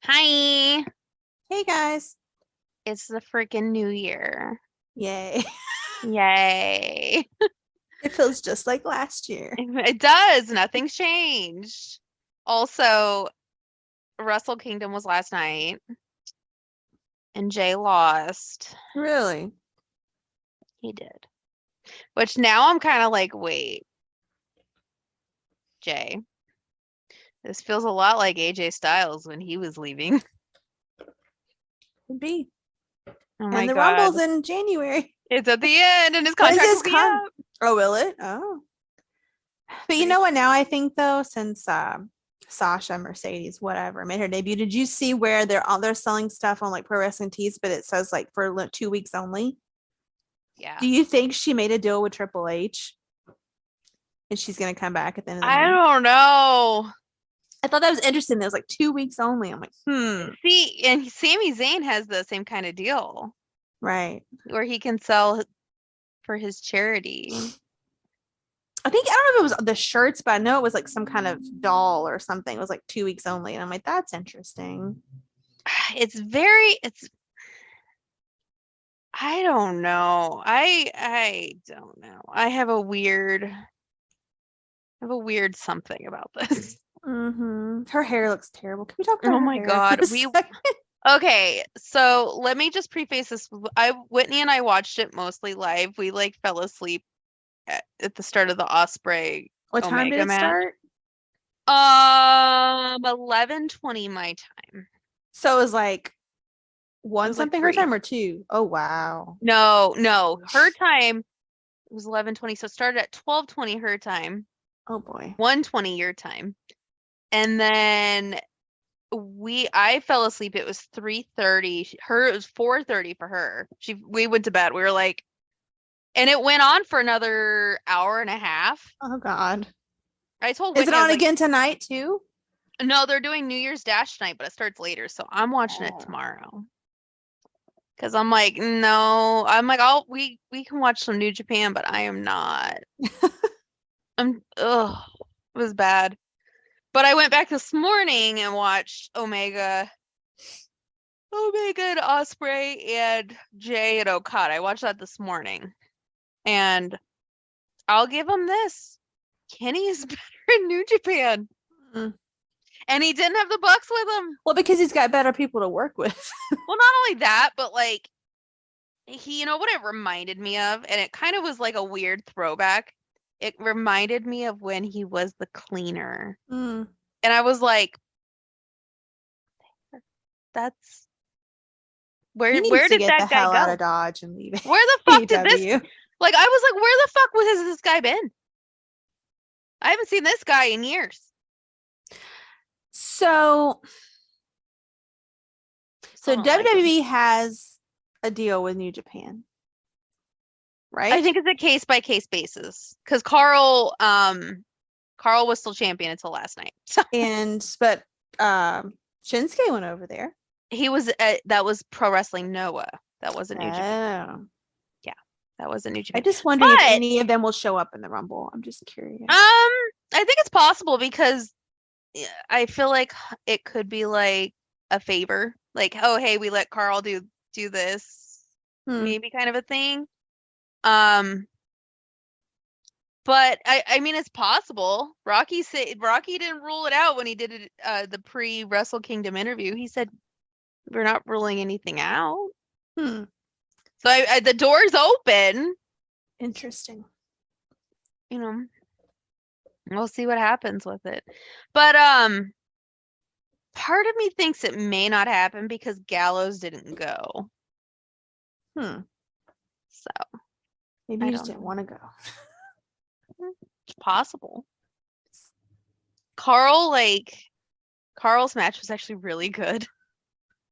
Hi, Hey guys. it's the freaking new year. Yay. Yay. It feels just like last year. It does. Nothing's changed. Also, Wrestle Kingdom was last night and Jay lost. Really? He did. Which now I'm kind of like, wait, Jay, this feels a lot like AJ Styles when he was leaving. Could be. Oh my And the God. Rumble's in January. It's at the end and his When contract does will be up. Oh, will it? Oh. But you know what now I think though, since Sasha, Mercedes, whatever, made her debut, did you see where they're selling stuff on like Pro Wrestling Tees, but it says like for 2 weeks only? Yeah. Do you think she made a deal with Triple H? And she's gonna come back at the end of the I month? don't know. I thought that was interesting. It was like 2 weeks only. I'm like, See, and Sami Zayn has the same kind of deal right. where he can sell for his charity. I don't know if it was the shirts, but I know it was like some kind of doll or something. It was like 2 weeks only. And I'm like, that's interesting. I don't know. I don't know. I have a weird something about this. Her hair looks terrible. Can we talk about Oh her my hair God. for a second? Okay, so let me just preface this. Whitney and I watched it mostly live. We like fell asleep at the start of the Osprey What time did Omega it match. start? 11:20 my time. So it was like one It was like something her 3. time or two? Oh wow. No. Her time was 11:20, so it started at 12:20 her time, Oh boy. 1:20 your time. And then I fell asleep. It was 3:30. It was 4:30 for her. We went to bed. We were like, and it went on for another hour and a half. Oh God. I told Is Whitney, it I on was like, again tonight too? no, they're doing New Year's Dash tonight, but it starts later, so I'm watching it Oh. tomorrow. Cause I'm like, no, I'm like, we can watch some New Japan, but I am not. Ugh, it was bad. But I went back this morning and watched Omega and Osprey and Jay and Okada. I watched that this morning. And I'll give him this. Kenny is better in New Japan. Mm. And he didn't have the Bucks with him. Well, because he's got better people to work with. Well, not only that, but like you know what it reminded me of? And it kind of was like a weird throwback. It reminded me of when he was the cleaner. Mm. And I was like, that's where He needs did to get that the guy hell go? out of Dodge and leave it. Where the fuck did this? AEW. Like, I was like, where the fuck has this guy been? I haven't seen this guy in years. So Still don't like WWE has a deal with New Japan, right? I think it's a case by case basis because Carl was still champion until last night. So but Shinsuke went over there. he was that was Pro Wrestling Noah. That wasn't New Japan. Oh. Yeah, that wasn't New Japan. I just wonder if any of them will show up in the Rumble. I'm just curious. I think it's possible because I feel like it could be like a favor, like, oh hey, we let Carl do this, maybe kind of a thing. But I mean, it's possible. Rocky didn't rule it out when he did it, the pre-Wrestle Kingdom interview. He said we're not ruling anything out. So the door's open. Interesting. You know, we'll see what happens with it. But part of me thinks it may not happen because Gallows didn't go. So maybe he just didn't want to go. It's possible. Carl's match was actually really good.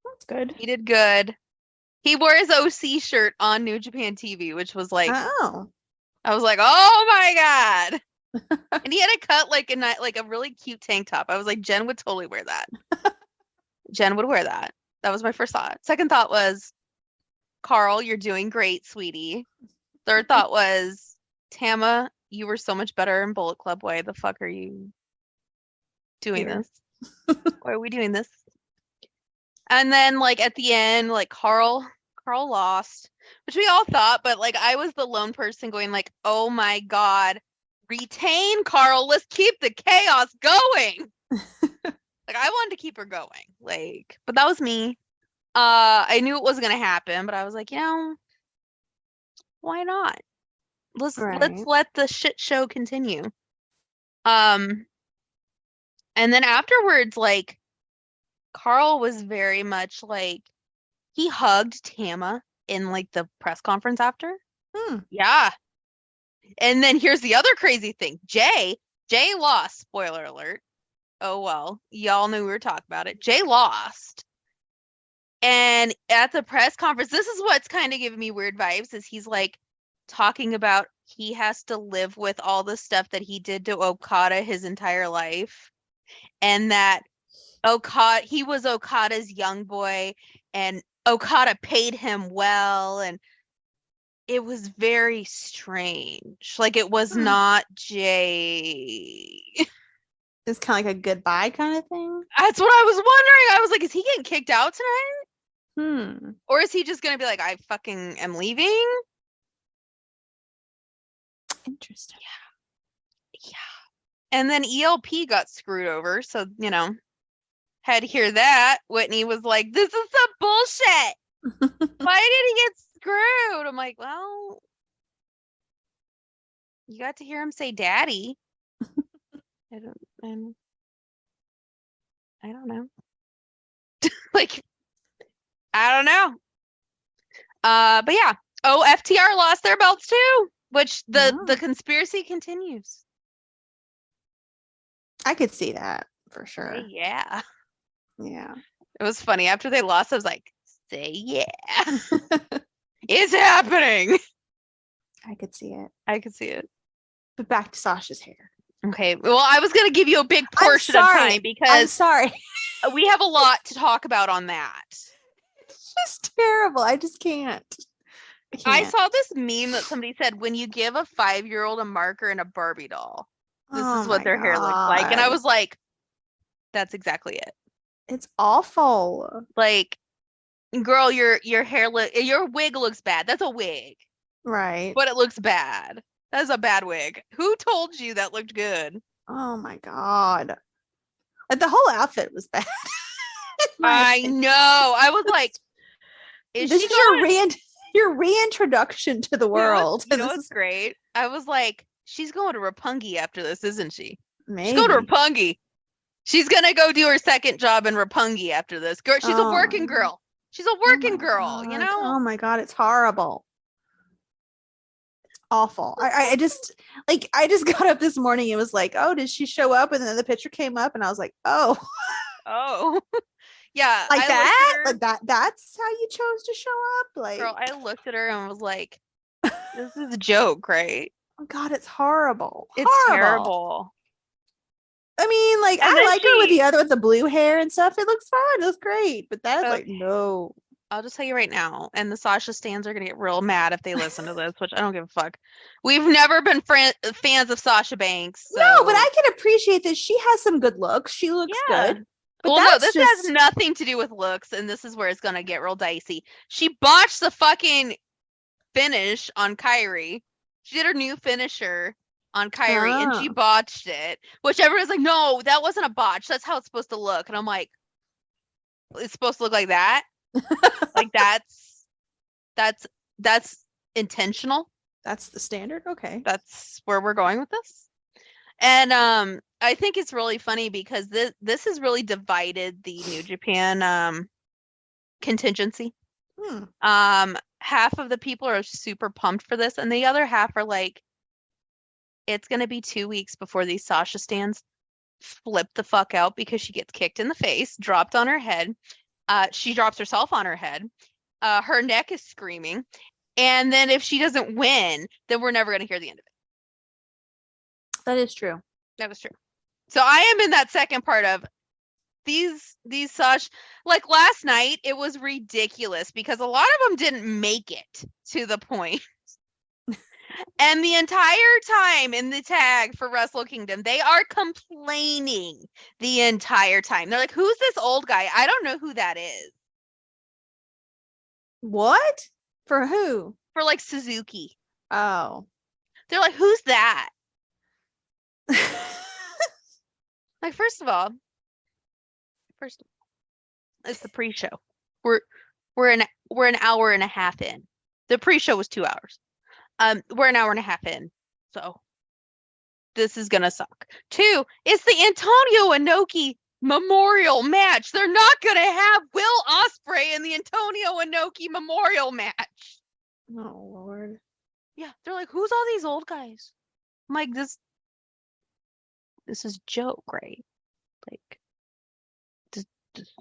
That's good. He did good. He wore his OC shirt on New Japan TV, which was like, oh, I was like, oh my God. And he had it cut like a really cute tank top. I was like, Jen would totally wear that. Jen would wear that. That was my first thought. Second thought was, Carl, you're doing great, sweetie. Third thought was, Tama, you were so much better in Bullet Club. Why the fuck are you doing Here. this? Why are we doing this? And then like at the end, like Carl lost, which we all thought, but like I was the lone person going like, oh my God, retain Carl. Let's keep the chaos going. Like I wanted to keep her going. Like, but that was me. I knew it wasn't gonna happen, but I was like, why not? Let's let the shit show continue. And then afterwards, like Carl was very much like he hugged Tama in like the press conference after. Yeah. And then here's the other crazy thing. Jay lost. Spoiler alert. Oh well, y'all knew we were talking about it. Jay lost. And at the press conference, this is what's kind of giving me weird vibes, is he's like talking about he has to live with all the stuff that he did to Okada his entire life. And that he was Okada's young boy and Okada paid him well. And it was very strange. Like it was not Jay. It's kind of like a goodbye kind of thing. That's what I was wondering. I was like, is he getting kicked out tonight? Hmm. Or is he just going to be like, I fucking am leaving? Interesting. Yeah. And then ELP got screwed over. So, had to hear that. Whitney was like, this is some bullshit. Why did he get screwed? I'm like, well, you got to hear him say daddy. I don't know. Like, I don't know. But yeah. Oh, FTR lost their belts too, which the conspiracy continues. I could see that for sure. Yeah. Yeah. It was funny. After they lost, I was like, say yeah. It's happening. I could see it. But back to Sasha's hair. Okay. Well, I was going to give you a big portion of time because I'm sorry. We have a lot to talk about on that. It's just terrible. I just can't. I saw this meme that somebody said, when you give a 5-year-old a marker and a Barbie doll, this is what their hair looks like. And I was like, that's exactly it. It's awful. Like, girl, your hair your wig looks bad. That's a wig. Right. But it looks bad. That's a bad wig. Who told you that looked good? Oh my God. Like, the whole outfit was bad. I know. I was like, this is your reintroduction to the world. You know what's great? I was like, she's going to Roppongi after this, isn't she? Maybe. She's going to Roppongi. She's going to go do her second job in Roppongi after this. Girl, she's a working girl. She's a working girl, God. Oh my God, it's horrible. It's awful. I just got up this morning and was like, oh, did she show up? And then the picture came up and I was like, oh. Oh. Yeah. Like that? Like that's how you chose to show up? Like, girl, I looked at her and was like, this is a joke, right? Oh God, it's horrible. It's terrible. I mean, like, I like her with the blue hair and stuff. It looks fine. It looks great. But that's like, no. I'll just tell you right now, and the Sasha stans are going to get real mad if they listen to this, which I don't give a fuck. We've never been fans of Sasha Banks. So. No, but I can appreciate that she has some good looks. She looks good. But well, no, this has nothing to do with looks, and this is where it's going to get real dicey. She botched the fucking finish on Kairi. She did her new finisher on Kairi, and she botched it, which everyone's like, no, that wasn't a botch. That's how it's supposed to look. And I'm like, it's supposed to look like that? Like that's intentional. That's the standard. Okay. That's where we're going with this. And I think it's really funny because this has really divided the New Japan contingency. Half of the people are super pumped for this, and the other half are like, it's going to be 2 weeks before these Sasha stans flip the fuck out because she gets kicked in the face, dropped on her head. She drops herself on her head. Her neck is screaming. And then if she doesn't win, then we're never going to hear the end of it. That is true. That was true. So I am in that second part of, Sash, like last night, it was ridiculous because a lot of them didn't make it to the point. And the entire time in the tag for Wrestle Kingdom, they are complaining the entire time. They're like, who's this old guy? I don't know who that is. What? For who? For like Suzuki. Oh. They're like, who's that? Like, first of all, it's the pre-show. We're an hour and a half in. The pre-show was 2 hours. We're an hour and a half in, so this is gonna suck. 2, it's the Antonio Inoki Memorial match. They're not gonna have Will Ospreay in the Antonio Inoki Memorial match. Oh Lord. Yeah, they're like, who's all these old guys? I'm like, this is joke, right? Like, this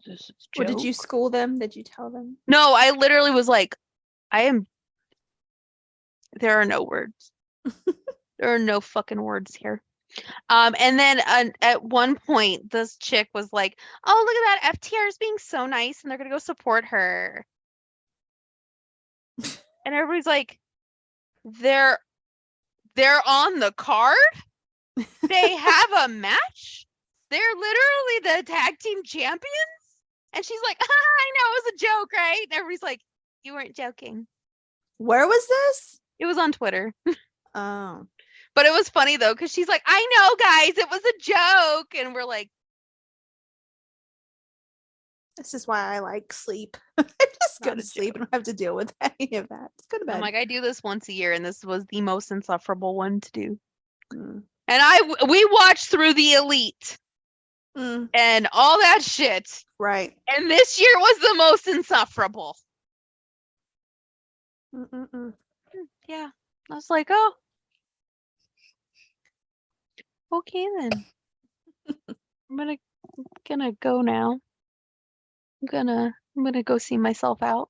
is joke. What, did you school them? Did you tell them? No, I literally was like, there are no words. There are no fucking words here. And then at one point, this chick was like, oh, look at that. FTR is being so nice and they're going to go support her. And everybody's like, they're on the card? They have a match? They're literally the tag team champions? And she's like, I know, it was a joke, right? And everybody's like, you weren't joking. Where was this? It was on Twitter. Oh. But it was funny, though, because she's like, I know, guys, it was a joke. And we're like, this is why I like sleep. I just go Not to a sleep and don't have to deal with any of that. Just go to bed. I'm like, I do this once a year, and this was the most insufferable one to do. Mm. And we watched through the Elite and all that shit. Right. And this year was the most insufferable. Yeah. I was like, oh. Okay, then. I'm gonna go now. I'm gonna go see myself out.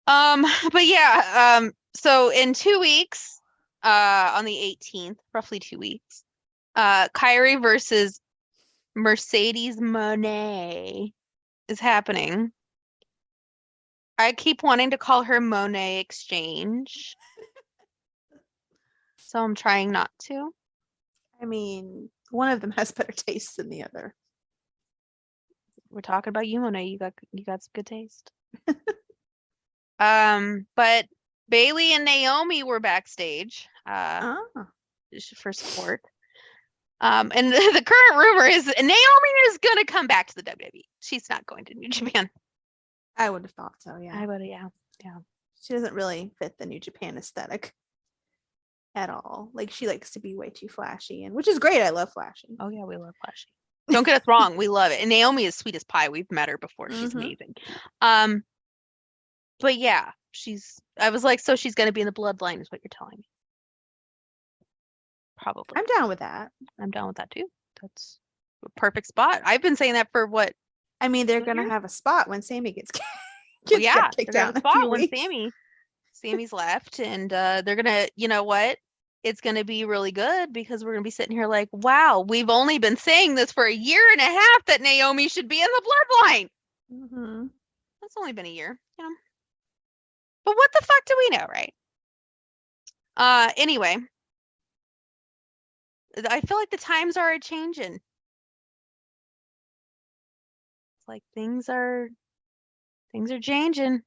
But yeah, so in 2 weeks, on the 18th, roughly 2 weeks, Kyrie versus Mercedes Moné is happening. I keep wanting to call her Monet Exchange. So I'm trying not to. I mean, one of them has better taste than the other. We're talking about you, Monet. You got some good taste. But Bailey and Naomi were backstage for support. And the current rumor is Naomi is gonna come back to the WWE. She's not going to New Japan. I would have thought so, yeah. I would, yeah. She doesn't really fit the New Japan aesthetic at all. Like, she likes to be way too flashy, and which is great. I love flashy. Oh yeah, we love flashy. Don't get us wrong, we love it. And Naomi is sweet as pie. We've met her before. She's amazing. But yeah, I was like, so she's gonna be in the bloodline, is what you're telling me. Probably. I'm down with that. I'm down with that too. That's a perfect spot. I've been saying that for what? I mean, they're gonna have a spot when Sammy gets kicked out. A spot when Sammy's left, and they're gonna, you know what? It's gonna be really good because we're gonna be sitting here like, wow, we've only been saying this for a year and a half that Naomi should be in the bloodline. That's only been a year, you know. But what the fuck do we know, right? Anyway, I feel like the times are changing. It's like things are changing.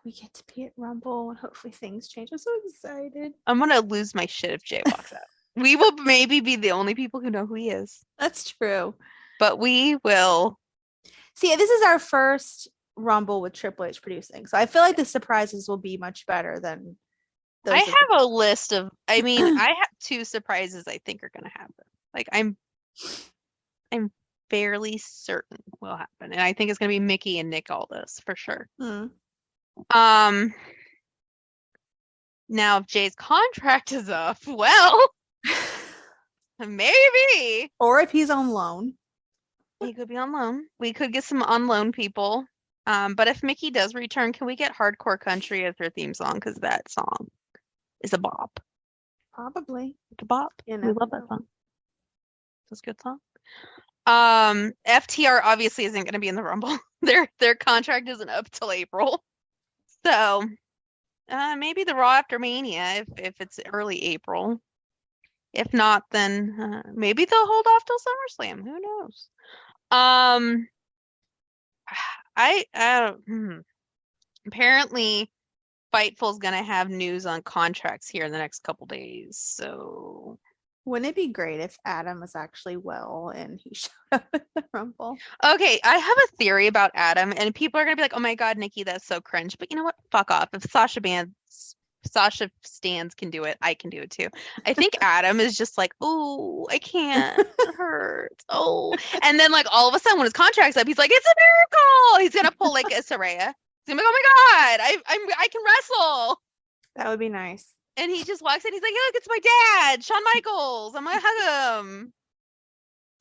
We get to be at Rumble, and hopefully things change. I'm so excited. I'm gonna lose my shit if Jay walks out. We will maybe be the only people who know who he is. That's true. But we will. See, this is our first Rumble with Triple H producing, so I feel like the surprises will be much better than those. I have a list of. I mean, I have 2 surprises I think are gonna happen. Like I'm fairly certain will happen, and I think it's gonna be Mickey and Nick Aldis for sure. Now if Jay's contract is up, well, maybe. Or if he's on loan. He could be on loan. We could get some on loan people. But if Mickey does return, can we get Hardcore Country as her theme song? Because that song is a bop. Probably. It's a bop. We love that song. It's a good song. FTR obviously isn't going to be in the Rumble. Their contract isn't up till April. So maybe the Raw after Mania if it's early April. If not, then maybe they'll hold off till SummerSlam. Who knows? Apparently Fightful's gonna have news on contracts here in the next couple days. So wouldn't it be great if Adam was actually well and he showed up at the Rumble? Okay, I have a theory about Adam, and people are gonna be like, "Oh my God, Nikki, that's so cringe." But you know what? Fuck off. If Sasha Stans can do it, I can do it too. I think Adam is just like, "Oh, I can't. It hurts. Oh," and then like all of a sudden when his contract's up, he's like, "It's a miracle." He's gonna pull like a Saraya. He's gonna be like, "Oh my God, I can wrestle." That would be nice. And he just walks in. He's like, "Look, it's my dad, Shawn Michaels. I'm gonna hug him."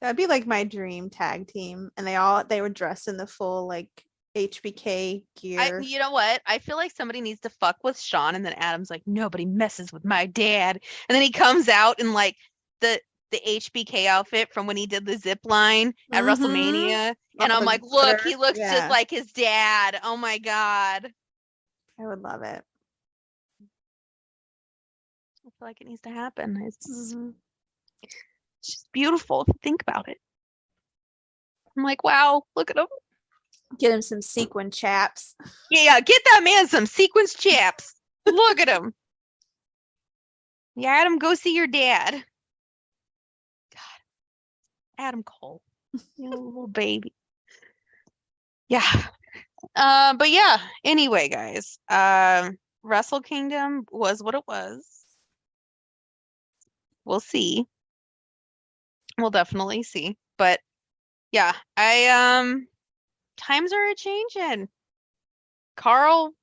That'd be like my dream tag team, and they were dressed in the full like HBK gear. You know what? I feel like somebody needs to fuck with Shawn, and then Adam's like, "Nobody messes with my dad." And then he comes out in like the HBK outfit from when he did the zip line at WrestleMania, and I'm like, "Look, he looks just like his dad." Oh my God. I would love it. I feel like it needs to happen. It's just beautiful if you think about it. I'm like, wow, look at him. Get him some sequin chaps. Yeah, get that man some sequins chaps. Look at him. Yeah, Adam, go see your dad. God, Adam Cole, you little baby. Yeah. But yeah. Anyway, guys, Wrestle Kingdom was what it was. We'll see. We'll definitely see. But yeah, times are a changing. Carl's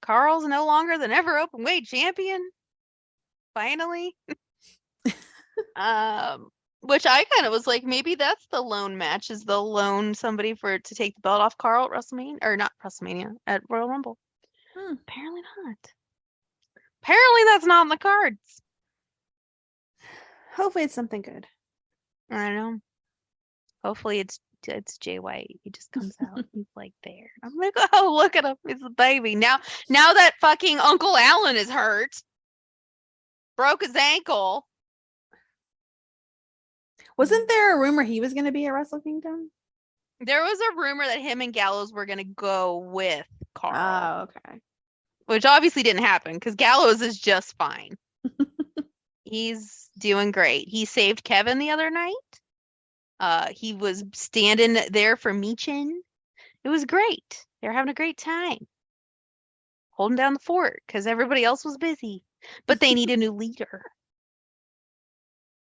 no longer the never open weight champion. Finally. Which I kind of was like, maybe that's the loan match, is they'll loan somebody to take the belt off Carl at WrestleMania, or not WrestleMania, at Royal Rumble. Apparently not. Apparently that's not in the cards. Hopefully it's something good. I don't know. Hopefully it's Jay White. He just comes out. He's like there. I'm like, oh, look at him. He's a baby. Now that fucking Uncle Alan is hurt. Broke his ankle. Wasn't there a rumor he was going to be at Wrestle Kingdom? There was a rumor that him and Gallows were going to go with Carl. Oh, okay. Which obviously didn't happen because Gallows is just fine. He's doing great. He saved Kevin the other night. He was standing there for Michin. It was great. They were having a great time. Holding down the fort because everybody else was busy. But they need a new leader.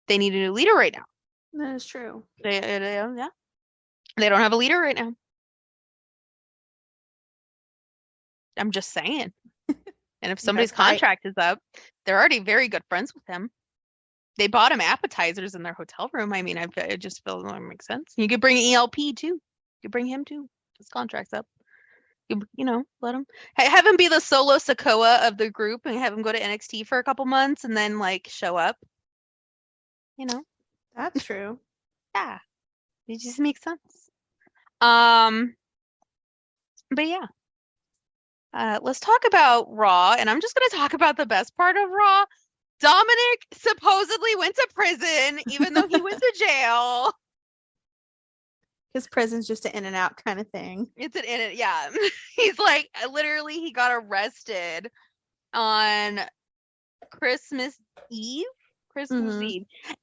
They need a new leader right now. That is true. They don't have a leader right now. I'm just saying. And if somebody's contract is up, they're already very good friends with him. They bought him appetizers in their hotel room. I mean, I just feel that makes sense. You could bring ELP too. You could bring him too. His contract's up. You know, let him have him be the solo Sokoa of the group and have him go to NXT for a couple months and then like show up. You know, that's true. Yeah, it just makes sense. But yeah. Let's talk about Raw, and I'm just going to talk about the best part of Raw. Dominic supposedly went to prison, even though he went to jail. His prison's just an in and out kind of thing. It's an in and yeah. He's like, literally, he got arrested on Christmas Eve,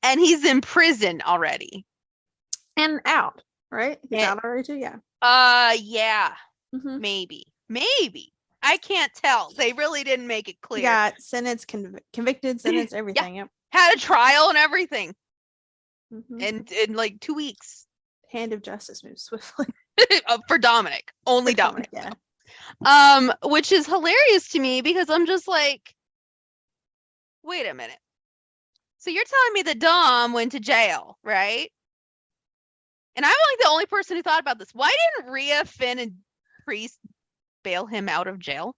and he's in prison already. And out, right? He's out already too, yeah. Yeah, maybe. I can't tell. They really didn't make it clear. He got sentenced, convicted, sentenced, everything. Yep. Had a trial and everything. In like 2 weeks. Hand of justice moves swiftly. For Dominic. Only Dominic. Yeah. Which is hilarious to me because I'm just like, wait a minute. So you're telling me that Dom went to jail, right? And I'm like the only person who thought about this. Why didn't Rhea, Finn, and Priest bail him out of jail?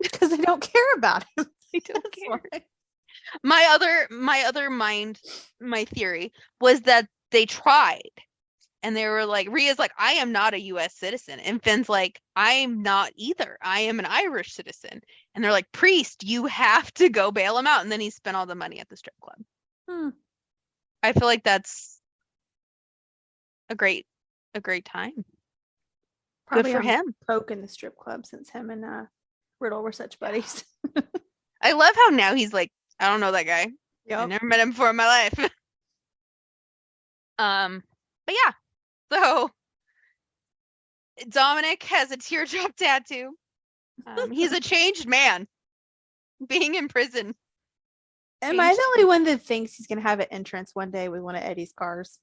Because they don't care about him. They don't care. my theory was that they tried. And they were like, Rhea's like, I am not a U.S. citizen. And Finn's like, I'm not either. I am an Irish citizen. And they're like, Priest, you have to go bail him out. And then he spent all the money at the strip club. I feel like that's a great time. Probably good for him. Poke in the strip club since him and Riddle were such buddies. I love how now he's like, I don't know that guy. Yep. I never met him before in my life. But yeah. So Dominic has a teardrop tattoo. He's a changed man being in prison. Am I the only one that thinks he's gonna have an entrance one day with one of Eddie's cars?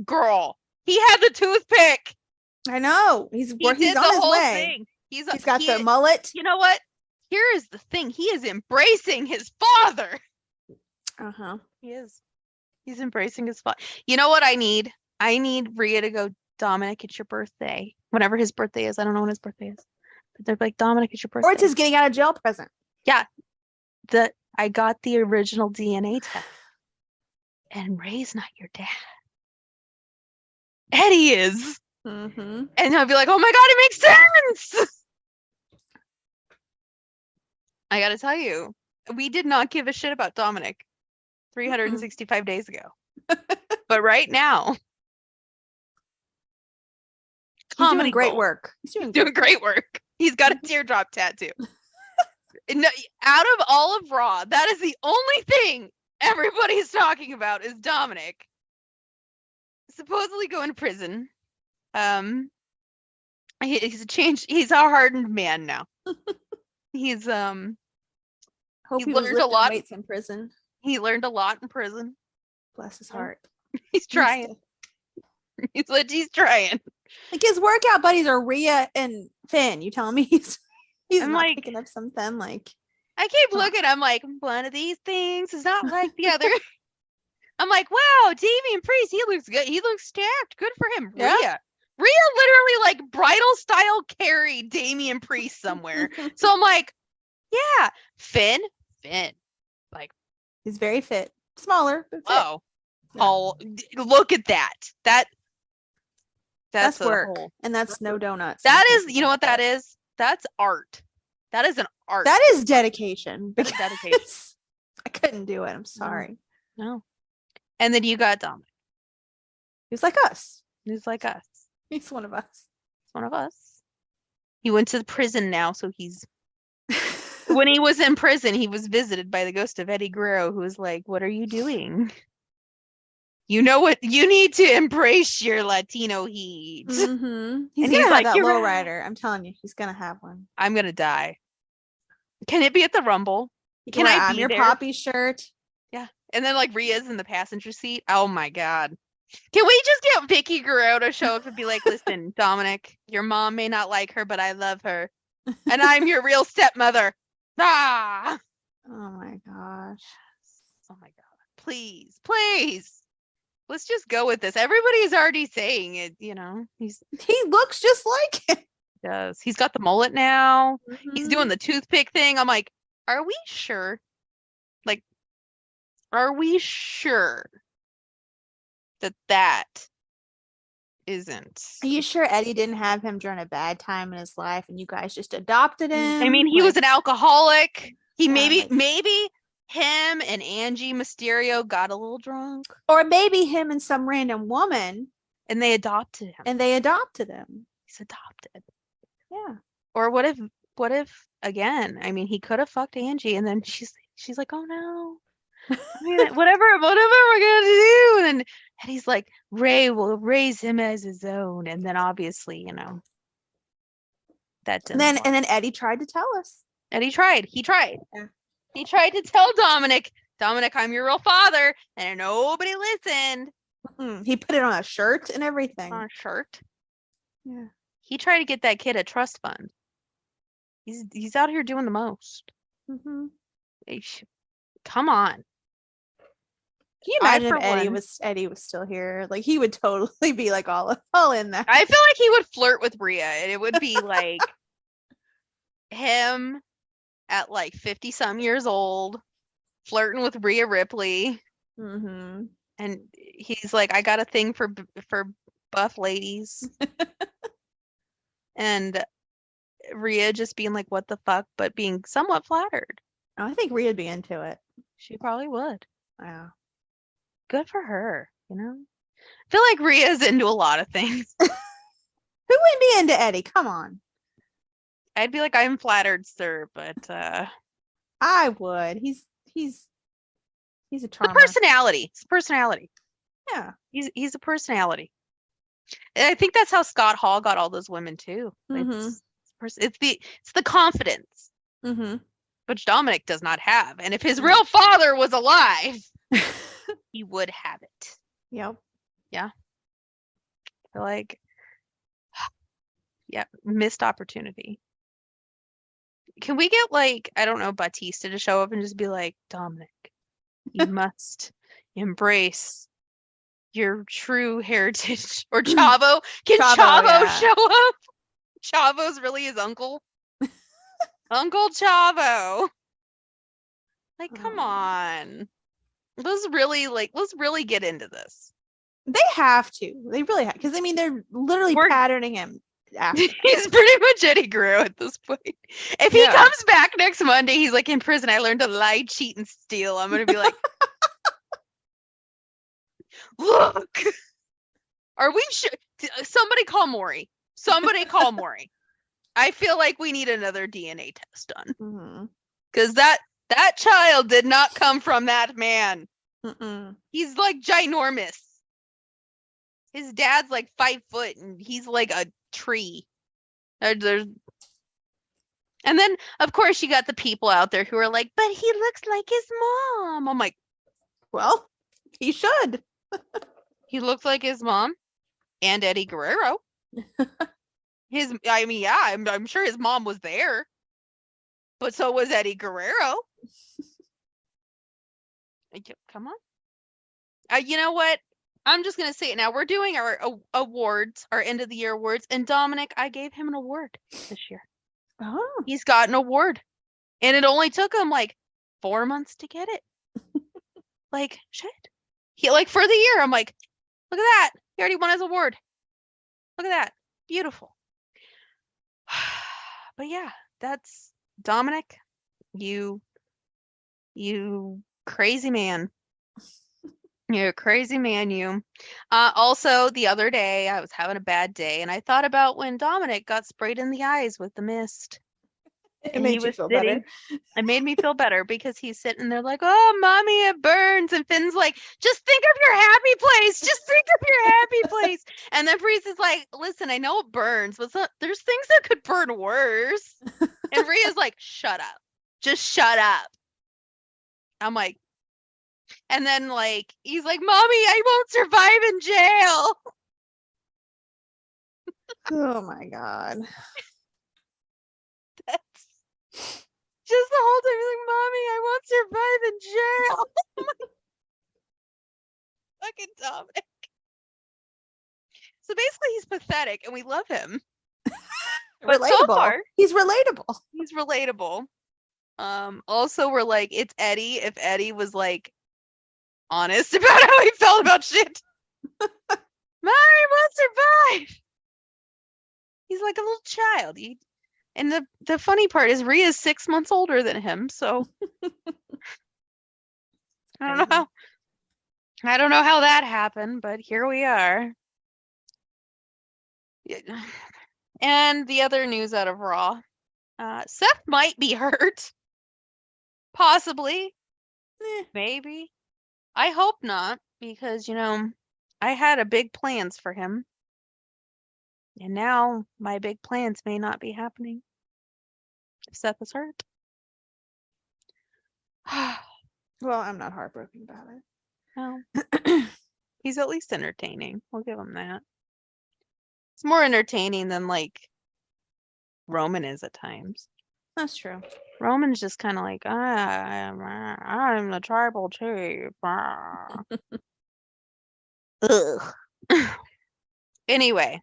Girl. He had the toothpick. I know. He's on his way. Thing. He's got the mullet. You know what? Here is the thing. He is embracing his father. Uh-huh. He is. He's embracing his father. You know what I need? I need Rhea to go, Dominic, it's your birthday. Whenever his birthday is. I don't know when his birthday is. But they're like, Dominic, it's your birthday. Or it's his getting out of jail present. Yeah. I got the original DNA test. And Ray's not your dad. Eddie is. Mm-hmm. And I'll be like, oh my God, it makes sense. I gotta tell you, we did not give a shit about Dominic 365 days ago. But right now, he's doing great work. He's doing great work. He's got a teardrop tattoo. Out of all of Raw, that is the only thing everybody's talking about is Dominic supposedly going to prison. He's a hardened man now. He's Hope he learned a lot weights in prison. He learned a lot in prison. Bless his heart. He's trying. He's trying. Like his workout buddies are Rhea and Finn. You telling me he's I'm not like, picking up something like I keep looking, I'm like, one of these things is not like the other. I'm like, wow, Damian Priest, he looks good. He looks stacked. Good for him. Yeah. Rhea literally like bridal style carried Damian Priest somewhere. So I'm like, yeah, Finn. Like he's very fit. Smaller, but fit. Oh, look at that. That's work. And that's no donuts. That is, you know what that is? That's art. That is an art. That is dedication. That is dedication. I couldn't do it. I'm sorry. No. And then you got Dominic. He's like us. He's like us. He's one of us. He's one of us. He went to prison now, so he's when he was in prison, he was visited by the ghost of Eddie Guerrero, who was like, what are you doing? You know what? You need to embrace your Latino heat. Mm-hmm. He's gonna have that lowrider. I'm telling you, he's gonna have one. I'm gonna die. Can it be at the Rumble? Can I be your Poppy shirt? Yeah. And then like Rhea's in the passenger seat. Oh my God. Can we just get Vicky Guerrero to show up and be like, listen, Dominic, your mom may not like her, but I love her. And I'm your real stepmother. Ah. Oh my gosh. Oh my God. Please. Let's just go with this. Everybody's already saying it, you know. He looks just like him. He does. He's got the mullet now. Mm-hmm. He's doing the toothpick thing. I'm like, are we sure? Like, are we sure that isn't? Are you sure Eddie didn't have him during a bad time in his life and you guys just adopted him? I mean, he was an alcoholic. Maybe him and Angie Mysterio got a little drunk. Or maybe him and some random woman. And they adopted him. He's adopted. Yeah. Or what if again, I mean, he could have fucked Angie and then she's like, oh no. I mean, whatever we're gonna do. And then Eddie's like, Ray will raise him as his own. And then obviously, you know, that didn't work. And then Eddie tried to tell us. He tried. Yeah. He tried to tell Dominic, I'm your real father, and nobody listened. He put it on a shirt and everything. On a shirt? Yeah. He tried to get that kid a trust fund. He's out here doing the most. Mm-hmm. Come on. Can you imagine if Eddie was still here? Like he would totally be like all in that. I feel like he would flirt with Rhea, and it would be like him at like 50 some years old flirting with Rhea Ripley. Mm-hmm. And he's like, I got a thing for buff ladies. And Rhea just being like, what the fuck, but being somewhat flattered. Oh, I think Rhea'd be into it. She probably would. Yeah. Good for her, you know? I feel like Rhea's into a lot of things. Who wouldn't be into Eddie? Come on. I'd be like, I'm flattered, sir, but I would. He's a the charmer. personality. It's personality. Yeah. He's a personality. And I think that's how Scott Hall got all those women too. Mm-hmm. It's the confidence, Mm-hmm. which Dominic does not have. And if his real father was alive, he would have it. Yep. Yeah. I feel like, yeah, missed opportunity. Can we get like, I don't know, Batista to show up and just be like, Dominic, you must embrace your true heritage. Or Chavo. Can Chavo show up? Chavo's really his uncle. Uncle Chavo. Like, come on. Let's really get into this. They have to. They really have. Because, I mean, they're literally patterning him after. He's pretty much Eddie Guerrero at this point. If he comes back next Monday, he's like, in prison, I learned to lie, cheat, and steal. I'm going to be like, look. Are we sure? Somebody call Maury. Somebody call Maury. I feel like we need another DNA test done. Because that child did not come from that man. Mm-mm. He's like ginormous. His dad's like 5 foot and he's like a tree. And then, of course, you got the people out there who are like, but he looks like his mom. I'm like, well, he should. He looks like his mom and Eddie Guerrero. I'm sure his mom was there, but so was Eddie Guerrero. Come on. You know what? I'm just gonna say it now. We're doing our awards, our end of the year awards, and Dominic, I gave him an award this year. Oh, he's got an award, and it only took him like 4 months to get it. Like shit. He like for the year. I'm like, look at that. He already won his award. Look at that. Beautiful. But yeah, that's Dominic. You crazy man. You're a crazy man, you. Also, the other day, I was having a bad day, and I thought about when Dominic got sprayed in the eyes with the mist. It made you feel better. It made me feel better because he's sitting there like, oh, mommy, it burns. And Finn's like, just think of your happy place. Just think of your happy place. And then Breeze is like, listen, I know it burns, but there's things that could burn worse. And Rhea's like, shut up. Just shut up. I'm like, and then like, he's like, mommy, I won't survive in jail. Oh my God. That's just the whole time. He's like, mommy, I won't survive in jail. Fucking Dominic. So basically, he's pathetic, and we love him. But relatable. so far, he's relatable. He's relatable. Also, we're like, it's Eddie. If Eddie was like honest about how he felt about shit, mommy won't survive. He's like a little child. And the funny part is Rhea's 6 months older than him, so I don't know how that happened, but here we are. And the other news out of Raw, Seth might be hurt. Possibly. Maybe. I hope not, because, I had big plans for him. And now my big plans may not be happening if Seth is hurt. Well, I'm not heartbroken about it. No. He's at least entertaining. We'll give him that. It's more entertaining than like Roman is at times. That's true. Roman's just kind of like, I'm the tribal chief. Ugh. Anyway,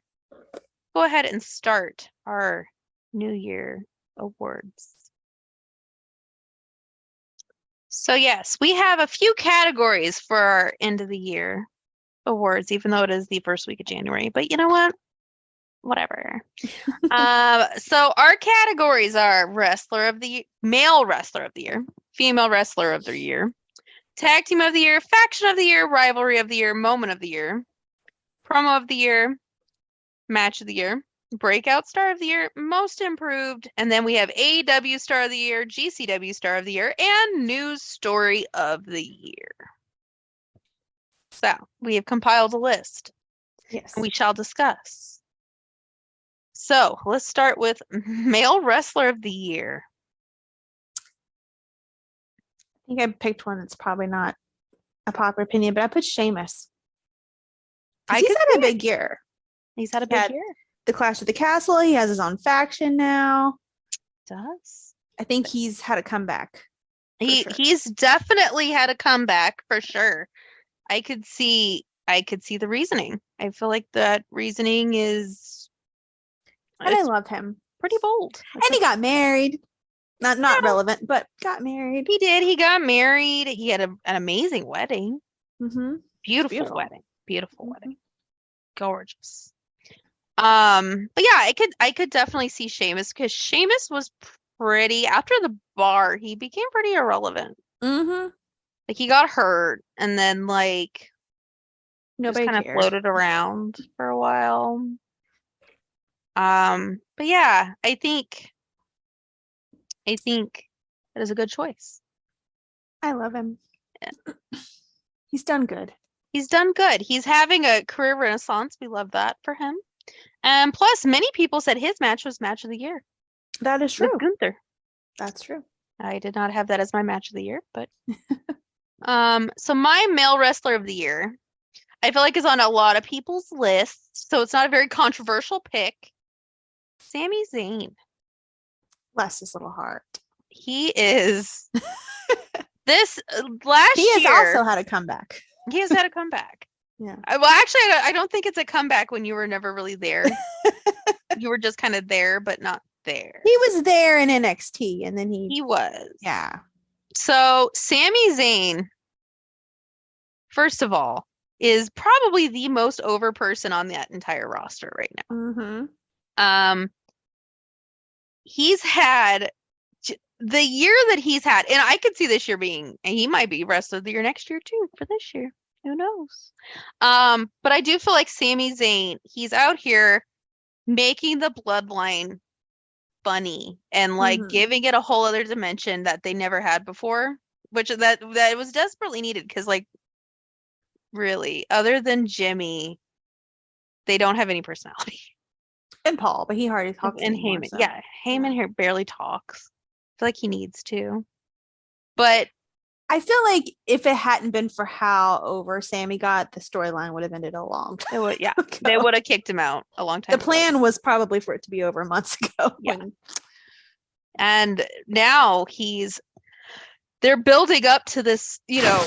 go ahead and start our New Year awards. So yes, we have a few categories for our end of the year awards, even though it is the first week of January. But you know what? Whatever. So our categories are male wrestler of the year, female wrestler of the year, tag team of the year, faction of the year, rivalry of the year, moment of the year, promo of the year, match of the year, breakout star of the year, most improved, and then we have AEW star of the year, GCW star of the year, and news story of the year. So we have compiled a list. Yes. We shall discuss. So let's start with male wrestler of the year. I think I picked one that's probably not a popular opinion, but I put Sheamus. He's had a big year. He's had a big year. The Clash of the Castle. He has his own faction now. Does. I think he's had a comeback. He's definitely had a comeback for sure. I could see the reasoning. I feel like that reasoning is and I love him. Pretty bold. And he got married. Not relevant, but got married. He did. He got married. He had an amazing wedding. Mm-hmm. Beautiful wedding. Beautiful wedding. Gorgeous. But yeah, I could definitely see Sheamus because Sheamus was pretty after the bar, he became pretty irrelevant. Mm-hmm. Like he got hurt and then like nobody just kind of floated around for a while. But yeah, I think that is a good choice. I love him. Yeah. He's done good. He's done good. He's having a career renaissance. We love that for him. And plus, many people said his match was match of the year. That is true. With Gunther. That's true. I did not have that as my match of the year, but so my male wrestler of the year, I feel like is on a lot of people's lists, so it's not a very controversial pick. Sami Zayn. Bless his little heart. He is this last year. He has also had a comeback. He has had a comeback. Yeah. Well, actually, I don't think it's a comeback when you were never really there. You were just kind of there, but not there. He was there in NXT, and then he was. Yeah. So Sami Zayn, first of all, is probably the most over person on that entire roster right now. Mm-hmm. He's had the year that he's had, and I could see this year being, and he might be wrestler of the year next year too for this year. Who knows? But I do feel like Sami Zayn, he's out here making the bloodline funny and like giving it a whole other dimension that they never had before, which that was desperately needed because like really, other than Jimmy, they don't have any personality. And Paul, but he hardly talks. And anymore, Heyman, so. yeah, Heyman here barely talks. I feel like he needs to, but I feel like if it hadn't been for how over Sammy got, the storyline would have ended a long time. It would, yeah, they would have kicked him out a long time. The plan was probably for it to be over months ago. Yeah, and now they're building up to this. You know,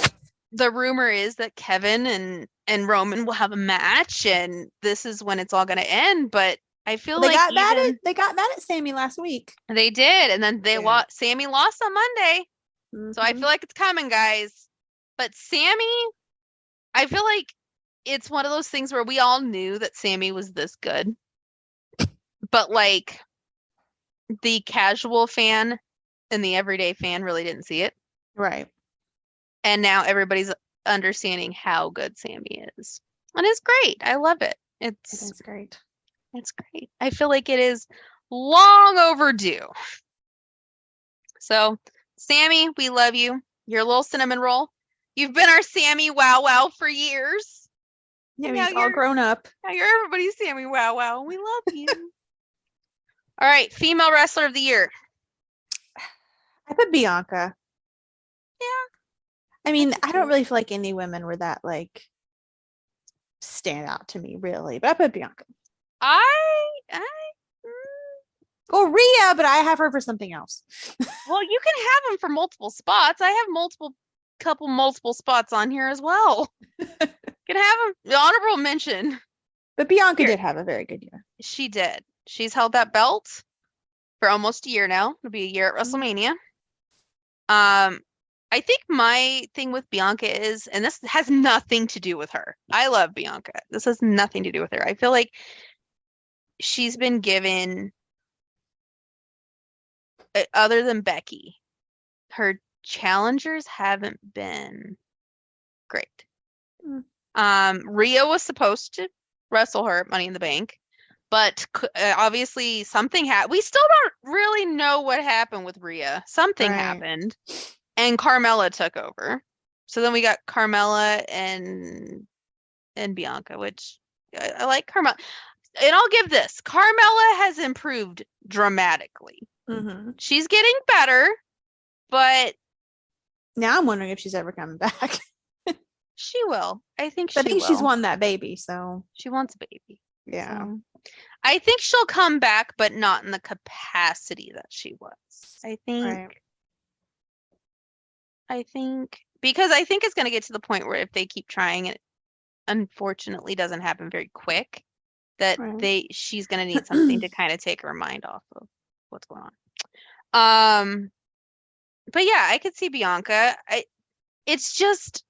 the rumor is that Kevin and Roman will have a match, and this is when it's all going to end. But I feel they like got mad at Sammy last week. They did, and then Sammy lost on Monday. So I feel like it's coming, guys. But Sammy, I feel like it's one of those things where we all knew that Sammy was this good. But like the casual fan and the everyday fan really didn't see it. Right. And now everybody's understanding how good Sammy is. And it's great. I love it. It is great. It's great. I feel like it is long overdue. So Sammy, we love you. You're a little cinnamon roll. You've been our Sammy Wow Wow for years. Yeah, he's all grown up. Now you're everybody's Sammy Wow Wow. We love you. All right, female wrestler of the year. I put Bianca. Yeah. I mean, I don't really feel like any women were that like stand out to me, really. But I put Bianca. Or Rhea, but I have her for something else. Well, you can have them for multiple spots. I have multiple spots on here as well. You can have them. The honorable mention. But Bianca did have a very good year. She did. She's held that belt for almost a year now. It'll be a year at WrestleMania. I think my thing with Bianca is, and this has nothing to do with her. I love Bianca. This has nothing to do with her. I feel like she's been given, other than Becky, her challengers haven't been great. Rhea was supposed to wrestle her at Money in the Bank, but obviously something happened. We still don't really know what happened with Rhea. Something happened, and Carmella took over. So then we got Carmella and Bianca, which I like Carmella. And I'll give this. Carmella has improved dramatically. She's getting better, but now I'm wondering if she's ever coming back. She will. I think she's won that baby, so she wants a baby. Yeah. So I think she'll come back, but not in the capacity that she was. I think because I think it's going to get to the point where if they keep trying, it unfortunately doesn't happen very quick, that she's going to need something to kind of take her mind off of what's going on. But yeah, I could see Bianca. It's just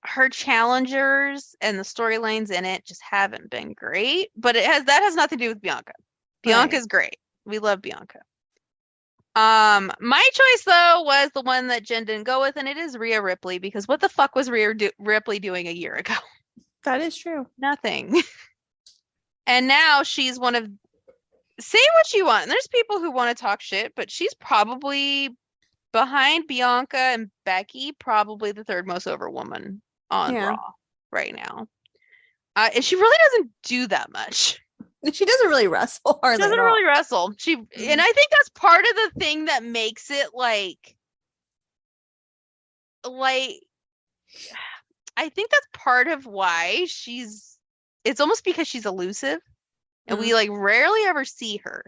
her challengers and the storylines in it just haven't been great, but that has nothing to do with Bianca. Bianca's great. We love Bianca. My choice though was the one that Jen didn't go with, and it is Rhea Ripley, because what the fuck was Rhea Ripley doing a year ago? That is true. Nothing. And now she's one of, say what you want, and there's people who want to talk shit, but she's probably behind Bianca and Becky, probably the third most over woman on Raw right now. And she really doesn't do that much. She doesn't really wrestle hardly. She doesn't really wrestle. And I think that's part of the thing that makes it like I think that's part of why it's almost because she's elusive, and we like rarely ever see her.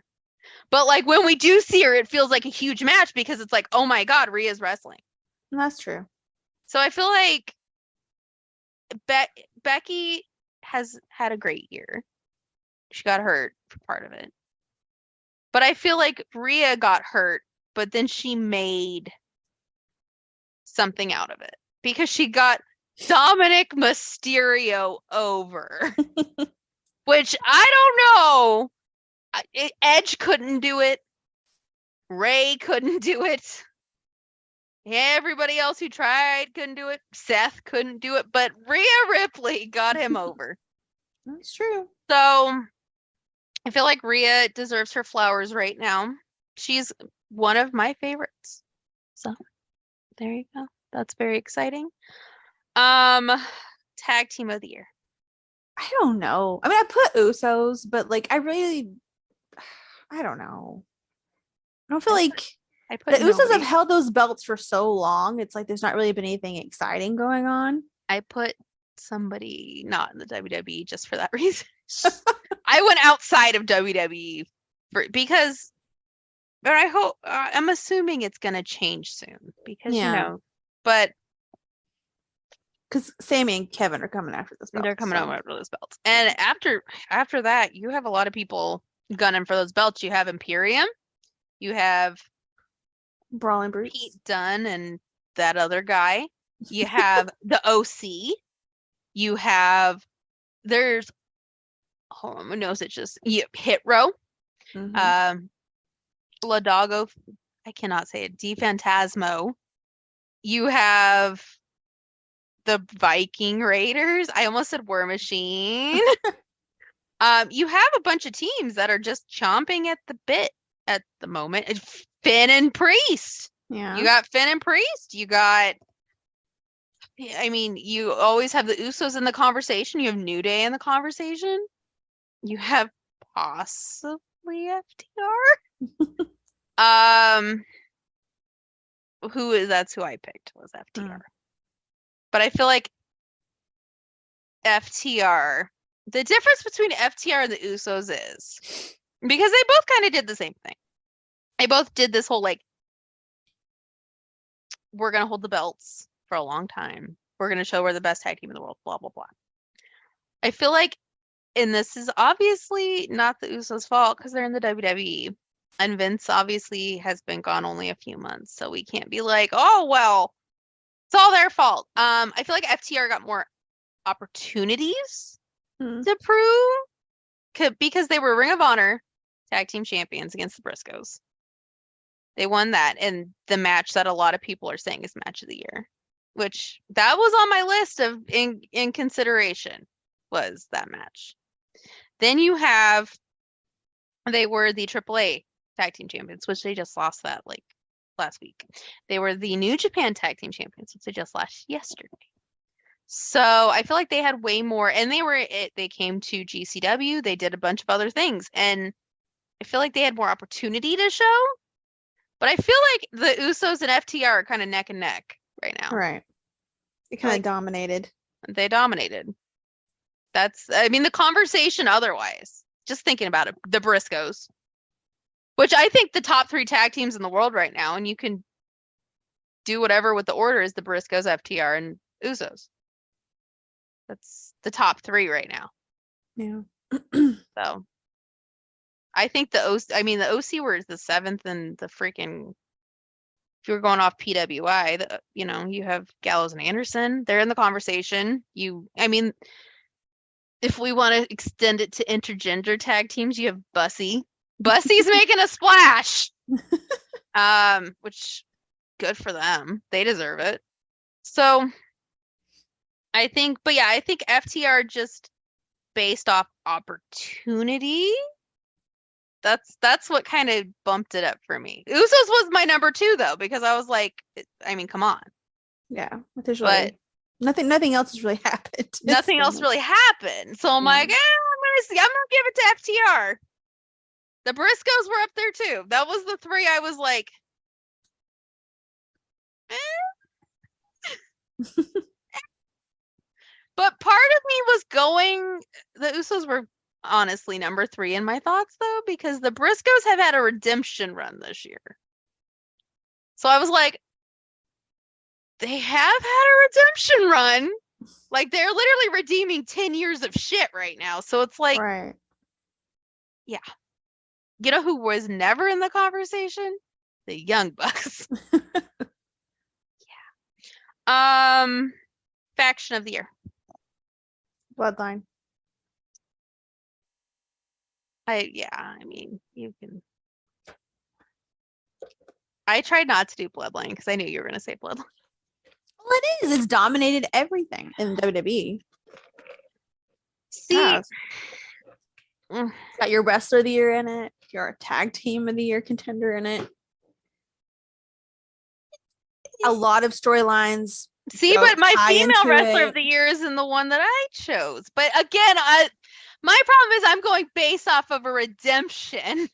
But like when we do see her, it feels like a huge match because it's like, oh my God, Rhea's wrestling. That's true. So I feel like Becky has had a great year. She got hurt for part of it. But I feel like Rhea got hurt, but then she made something out of it because she got Dominic Mysterio over, which I don't know. Edge couldn't do it. Ray couldn't do it. Everybody else who tried couldn't do it. Seth couldn't do it, but Rhea Ripley got him over. That's true. So I feel like Rhea deserves her flowers right now. She's one of my favorites. So there you go. That's very exciting. Tag team of the year. I don't know. I mean, I put Usos, but like I don't know. I don't feel like the Usos have held those belts for so long. It's like there's not really been anything exciting going on. I put somebody not in the WWE just for that reason. I went outside of WWE because, but I hope, I'm assuming it's going to change soon because, but because Sammy and Kevin are coming after this belt. They're coming out after those belts. And after that, you have a lot of people gunning for those belts. You have Imperium. You have Brawling Brutes. Pete Dunne and that other guy. You have the OC. You have, hold on, my nose itches. Hit Row. Ladago, I cannot say it. DeFantasmo. You have the Viking Raiders. I almost said War Machine. You have a bunch of teams that are just chomping at the bit at the moment. Finn and Priest. Yeah. You got Finn and Priest. You got, I mean, you always have the Usos in the conversation. You have New Day in the conversation. You have possibly FTR. That's who I picked was FTR. But I feel like FTR, the difference between FTR and the Usos is because they both kind of did the same thing. They both did this whole like, we're going to hold the belts for a long time. We're going to show we're the best tag team in the world, blah, blah, blah. I feel like, and this is obviously not the Usos' fault because they're in the WWE, And Vince obviously has been gone only a few months, so we can't be like, oh well, it's all their fault. I feel like FTR got more opportunities to prove because they were Ring of Honor tag team champions against the Briscoes. They won that, and the match that a lot of people are saying is match of the year, which that was on my list of in consideration, was that match. Then you have, they were the AAA tag team champions, which they just lost that like last week. They were the New Japan tag team champions, which they just lost yesterday. So I feel like they had way more, and they came to GCW, they did a bunch of other things, and I feel like they had more opportunity to show. But I feel like the Usos and FTR are kind of neck and neck right now. Right. They kind of dominated. They dominated. The conversation otherwise, just thinking about it, the Briscoes, which I think the top 3 tag teams in the world right now, and you can do whatever with the order, is the Briscoes, FTR, and Usos. That's the top 3 right now. Yeah. So I think the OC were the 7th, and the freaking, if you're going off PWI, you have Gallows and Anderson. They're in the conversation. If we want to extend it to intergender tag teams, you have Bussy. Bussy's making a splash. Which, good for them. They deserve it. So I think FTR, just based off opportunity, that's what kind of bumped it up for me. Usos was my number 2 though, because I was like, come on. Yeah, but nothing else has really happened. Nothing else really happened. So I'm like, I'm gonna give it to FTR. The Briscoes were up there too. That was the 3 I was like, But part of me was going, the Usos were honestly number 3 in my thoughts though, because the Briscoes have had a redemption run this year. So I was like, they have had a redemption run. Like, they're literally redeeming 10 years of shit right now. So it's like, right. Yeah. You know who was never in the conversation? The Young Bucks. Yeah. Faction of the year. Bloodline. You can. I tried not to do Bloodline because I knew you were going to say Bloodline. Well, it is. It's dominated everything in WWE. See, got your wrestler of the year in it. Your tag team of the year contender in it. A lot of storylines. See, but my female wrestler of the year isn't the one that I chose. But again, my problem is I'm going based off of a redemption.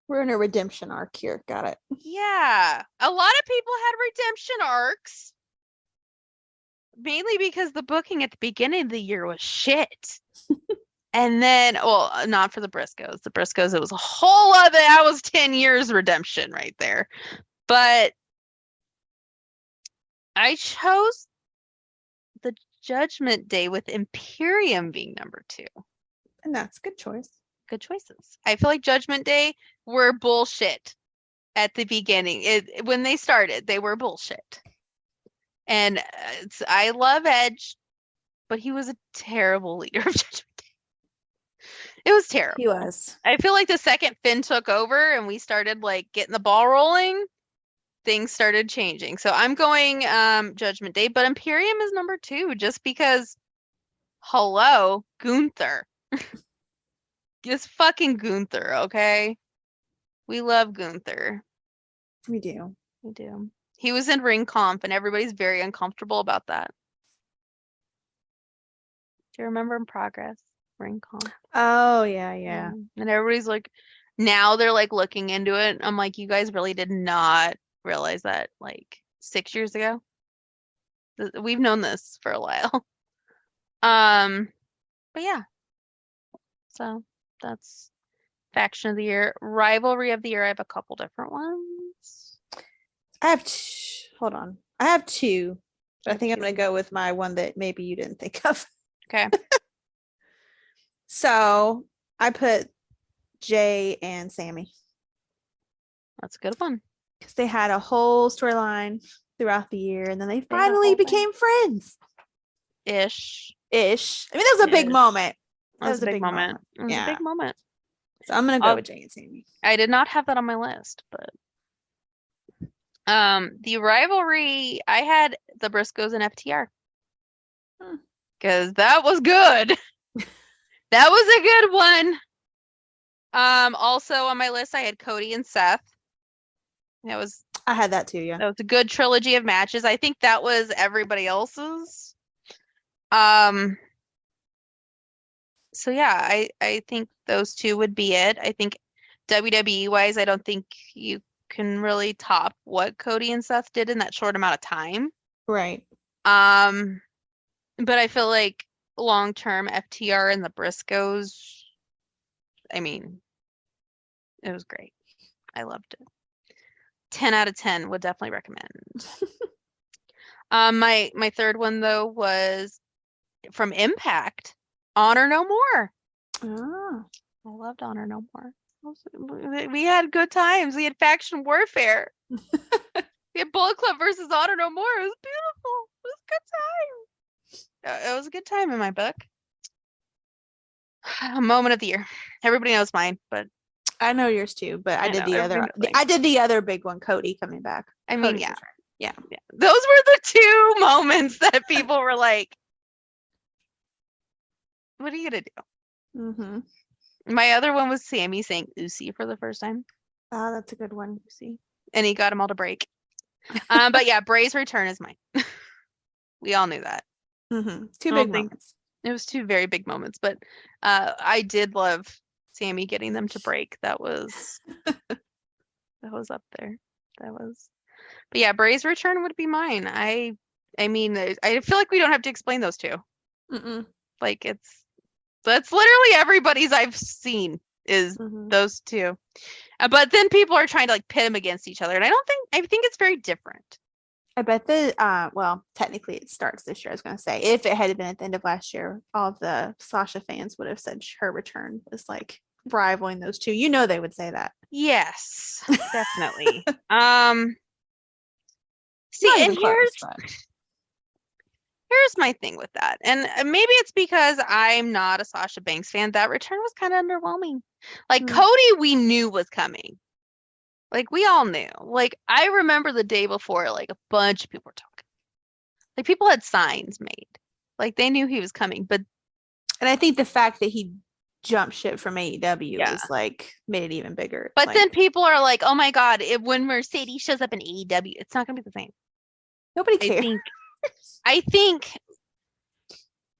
We're in a redemption arc here. Got it. Yeah. A lot of people had redemption arcs. Mainly because the booking at the beginning of the year was shit. And then, well, not for the Briscoes. The Briscoes, it was a whole other, that was 10 years redemption right there. But I chose the Judgment Day with Imperium being number 2. And that's a good choice. Good choices. I feel like Judgment Day were bullshit at the beginning. When they started, they were bullshit. And I love Edge, but he was a terrible leader of Judgment Day. It was terrible. He was. I feel like the second Finn took over and we started like getting the ball rolling, things started changing. So I'm going Judgment Day, but Imperium is number 2 just because, hello, Gunther. It's fucking Gunther, okay? We love Gunther. We do. We do. He was in Ring Comp and everybody's very uncomfortable about that. Do you remember In Progress? Ring Comp. Oh, yeah. And everybody's like, now they're like looking into it. I'm like, you guys really did not realize that like 6 years ago. We've known this for a while. But yeah. So that's Faction of the Year. Rivalry of the Year, I have a couple different ones. Hold on. I have 2. But I think I'm going to go with my one that maybe you didn't think of. Okay. So I put Jay and Sammy. That's a good one. Because they had a whole storyline throughout the year, and then they had a finally whole thing. became friends. Ish. I mean, that was a big Ish. moment. That was a big moment. It was Yeah. a big moment. So I'm gonna go with Jay and Sammy. I did not have that on my list, but the rivalry, I had the Briscoes and FTR. Because that was good. That was a good one. Also on my list I had Cody and Seth. I had that too, yeah. That was a good trilogy of matches. I think that was everybody else's. So yeah, I think those two would be it. I think WWE wise, I don't think you can really top what Cody and Seth did in that short amount of time. Right. But I feel like long term FTR and the Briscoes, I mean, it was great. I loved it. 10 out of 10 would definitely recommend. My third one though was from Impact, Honor No More. Oh. I loved Honor No More. We had good times. We had faction warfare. We had Bullet Club versus Honor No More. It was beautiful. It was a good time. It was a good time in my book. A moment of the year. Everybody knows mine, but I know yours too. But I did the other. like, I did the other big one. Cody coming back. I mean, Cody's yeah. Those were the two moments that people were like, "What are you gonna do?" Mm-hmm. My other one was Sammy saying "Usi" for the first time. Oh, that's a good one. Usi, and he got them all to break. But yeah, Bray's return is mine. We all knew that. Mm-hmm. Two big moments. It was two very big moments, but I did love Sammy getting them to break. That was up there. But yeah, Bray's return would be mine. I mean, I feel like we don't have to explain those two. Mm-mm. Like that's literally everybody's I've seen is those two. But then people are trying to like pit them against each other, and I think it's very different. I bet well, technically it starts this year. I was going to say, if it had been at the end of last year, all of the Sasha fans would have said her return was like rivaling those two. You know, they would say that. Yes, definitely. See, and here's my thing with that, and maybe it's because I'm not a Sasha Banks fan. That return was kind of underwhelming. Like Cody, we knew was coming. Like, we all knew. Like, I remember the day before, like, a bunch of people were talking. Like, people had signs made. Like, they knew he was coming. And I think the fact that he jumped ship from AEW is, like, made it even bigger. But then people are like, oh, my God, when Mercedes shows up in AEW, it's not going to be the same. Nobody cares. I think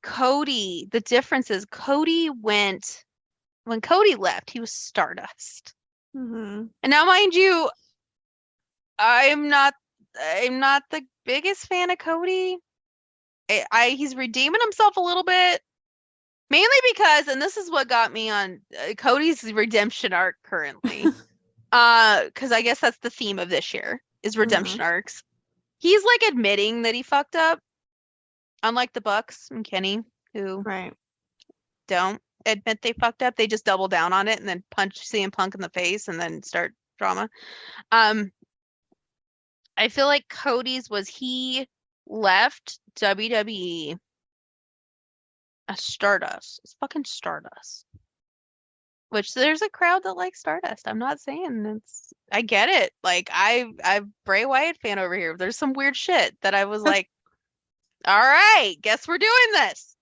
Cody, the difference is when Cody left, he was Stardust. Mm-hmm. And now, mind you, I'm not the biggest fan of Cody. He's redeeming himself a little bit, mainly because, and this is what got me on Cody's redemption arc currently, because I guess that's the theme of this year is redemption arcs. He's like admitting that he fucked up, unlike the Bucks and Kenny, who don't admit they fucked up. They just double down on it and then punch CM Punk in the face and then start drama. I feel like Cody's was he left WWE as Stardust. It's fucking Stardust. Which there's a crowd that likes Stardust. I'm not saying I get it. Like I'm Bray Wyatt fan over here. There's some weird shit that I was like, all right, guess we're doing this.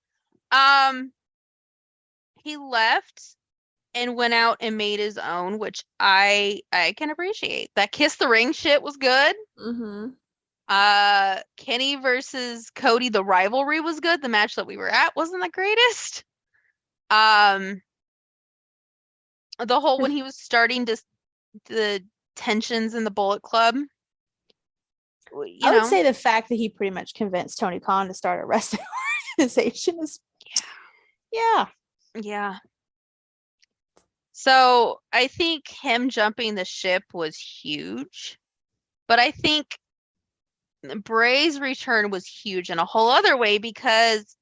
He left and went out and made his own, which I can appreciate. That Kiss the Ring shit was good. Kenny versus Cody, the rivalry was good. The match that we were at wasn't the greatest. The whole when he was starting the tensions in the Bullet Club. I would say the fact that he pretty much convinced Tony Khan to start a wrestling organization is Yeah. So I think him jumping the ship was huge, but I think Bray's return was huge in a whole other way because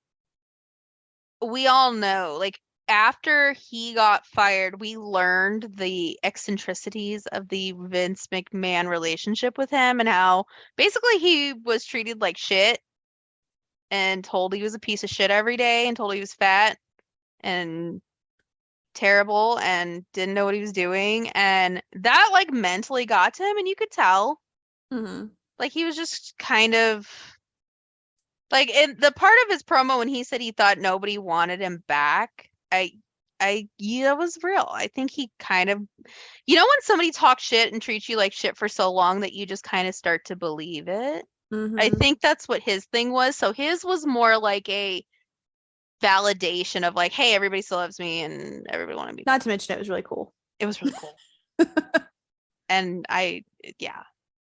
we all know, like, after he got fired, we learned the eccentricities of the Vince McMahon relationship with him and how basically he was treated like shit and told he was a piece of shit every day and told he was fat and terrible and didn't know what he was doing. And that like mentally got to him, and you could tell. Like he was just kind of like in the part of his promo when he said he thought nobody wanted him back. That was real. I think he kind of, when somebody talks shit and treats you like shit for so long that you just kind of start to believe it. I think that's what his thing was. So his was more like a validation of like, hey, everybody still loves me and everybody wanted me. Not to mention it was really cool. It was really cool. And it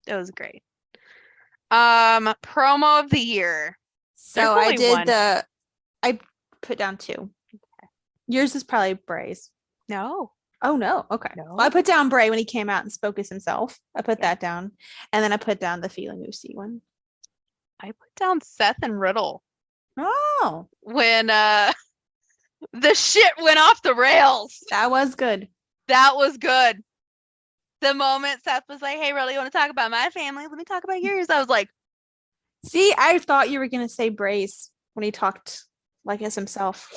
was great. Promo of the year. So I put down 2. Okay. Yours is probably Bray's. No. Oh no. Okay. No. Well, I put down Bray when he came out and spoke as himself. I put that down. And then I put down the Feeling Lucy one. I put down Seth and Riddle. Oh. When the shit went off the rails. That was good. That was good. The moment Seth was like, hey, Riddle, you want to talk about my family? Let me talk about yours. I was like, see, I thought you were going to say Bray's when he talked like as himself.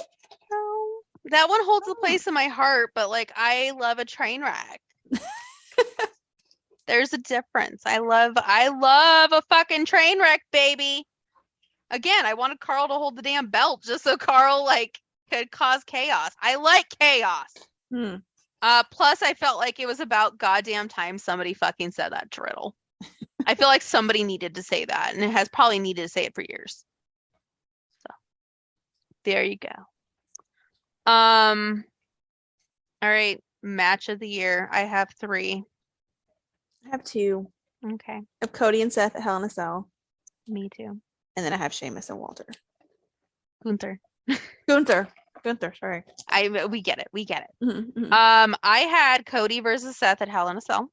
No, that one holds a place in my heart, but like I love a train wreck. There's a difference. I love a fucking train wreck, baby. Again, I wanted Carl to hold the damn belt just so Carl like could cause chaos. I like chaos. Plus I felt like it was about goddamn time somebody fucking said that to Riddle. I feel like somebody needed to say that, and it has probably needed to say it for years. So there you go. All right, match of the year. I have 3. I have 2. Okay. I have Cody and Seth at Hell in a Cell. Me too. And then I have Sheamus and Walter. Gunther, sorry. We get it. I had Cody versus Seth at Hell in a Cell.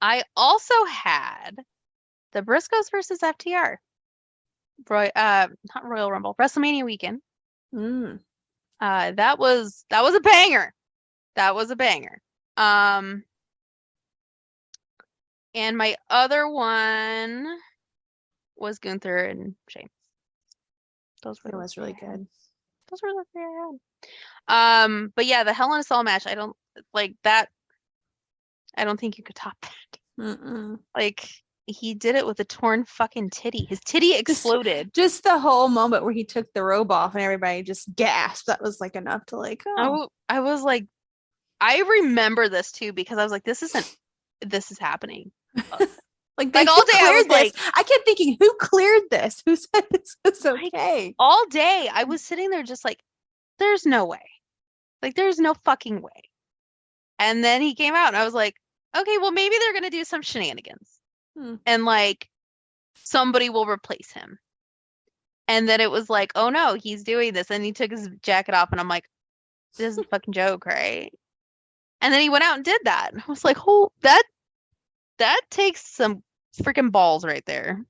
I also had the Briscoes versus FTR. Not Royal Rumble, WrestleMania weekend. That was a banger. That was a banger. And my other one was Gunther and Sheamus. It was really good. Those were the 3 I had. But yeah, the Hell in a Cell match, I don't like that. I don't think you could top that. Like he did it with a torn fucking titty. His titty exploded. Just the whole moment where he took the robe off and everybody just gasped. That was like enough to like. Oh. I was like, I remember this too because I was like, this is happening. Like all day I was like, I kept thinking, who cleared this? Who said this was okay? All day I was sitting there just like, there's no way. Like there's no fucking way. And then he came out and I was like, okay, well maybe they're gonna do some shenanigans. And like somebody will replace him. And then it was like, oh no, he's doing this. And he took his jacket off and I'm like, this is a fucking joke, right? And then he went out and did that. And I was like, oh, that takes some freaking balls right there.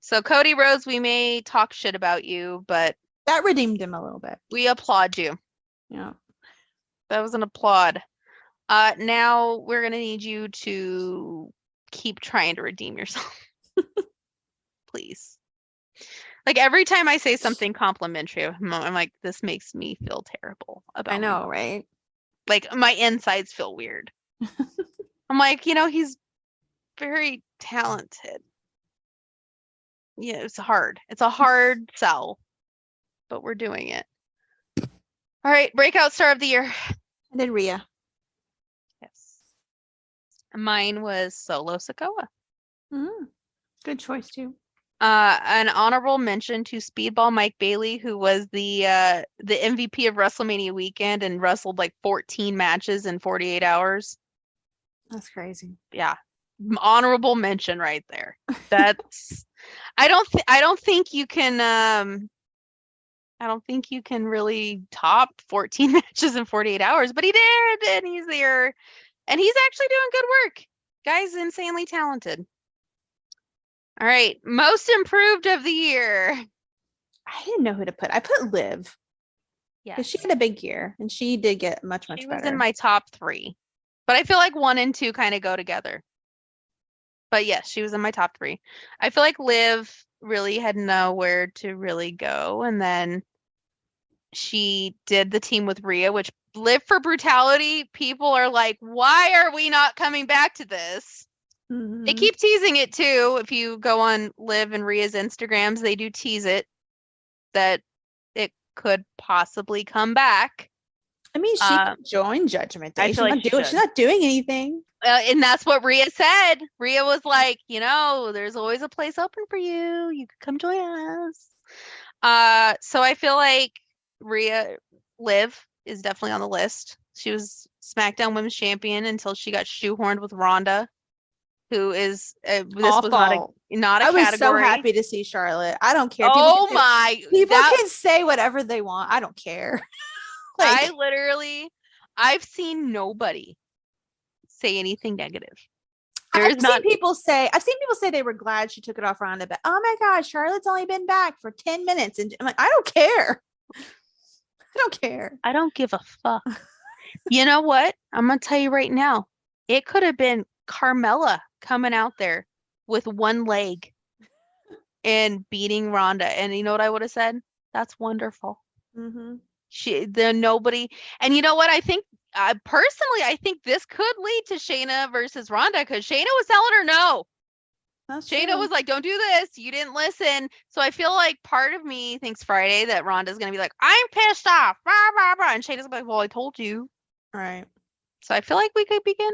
So Cody Rhodes, we may talk shit about you, but that redeemed him a little bit. We applaud you. Yeah. That was an applaud. Now we're gonna need you to keep trying to redeem yourself. Please. Like every time I say something complimentary, I'm like, this makes me feel terrible about I know, right? Like my insides feel weird. I'm like, he's very talented. Yeah, it's hard. It's a hard sell, but we're doing it. All right, breakout star of the year. I did Rhea. Yes. Mine was Solo Sikoa. Good choice too. An honorable mention to Speedball Mike Bailey, who was the MVP of WrestleMania weekend and wrestled like 14 matches in 48 hours. That's crazy. Yeah. Honorable mention right there. That's I don't think you can really top 14 matches in 48 hours, but he did, and he's there, and he's actually doing good work. Guy's insanely talented. All right, most improved of the year. I didn't know who to put. I put Liv Yes. because she had a big year and she did get much She better. was in my top 3. But I feel like 1 and 2 kind of go together. But yes, she was in my top 3. I feel like Liv really had nowhere to really go. And then she did the team with Rhea, which Liv for Brutality. People are like, why are we not coming back to this? They keep teasing it too. If you go on Liv and Rhea's Instagrams, they do tease it that it could possibly come back. I mean, she could join Judgment Day. I feel like she's not doing anything. And that's what Rhea said. Rhea was like, there's always a place open for you. You could come join us. So I feel like Liv is definitely on the list. She was SmackDown Women's Champion until she got shoehorned with Ronda, who is this was not a category. I was so happy to see Charlotte. I don't care. People can say whatever they want. I don't care. I've seen nobody say anything negative. I've seen people say they were glad she took it off Ronda, but oh my God, Charlotte's only been back for 10 minutes. And I'm like, I don't care. I don't care. I don't give a fuck. You know what? I'm going to tell you right now. It could have been Carmella coming out there with one leg and beating Ronda. And you know what I would have said? That's wonderful. Mm-hmm. Nobody. And you know what? I think personally, I think this could lead to Shayna versus Ronda because Shayna was telling her no. Shayna was like, don't do this. You didn't listen. So I feel like part of me thinks Friday that Ronda's going to be like, I'm pissed off. Rah, rah, rah. And Shayna's like, well, I told you. Right. So I feel like we could begin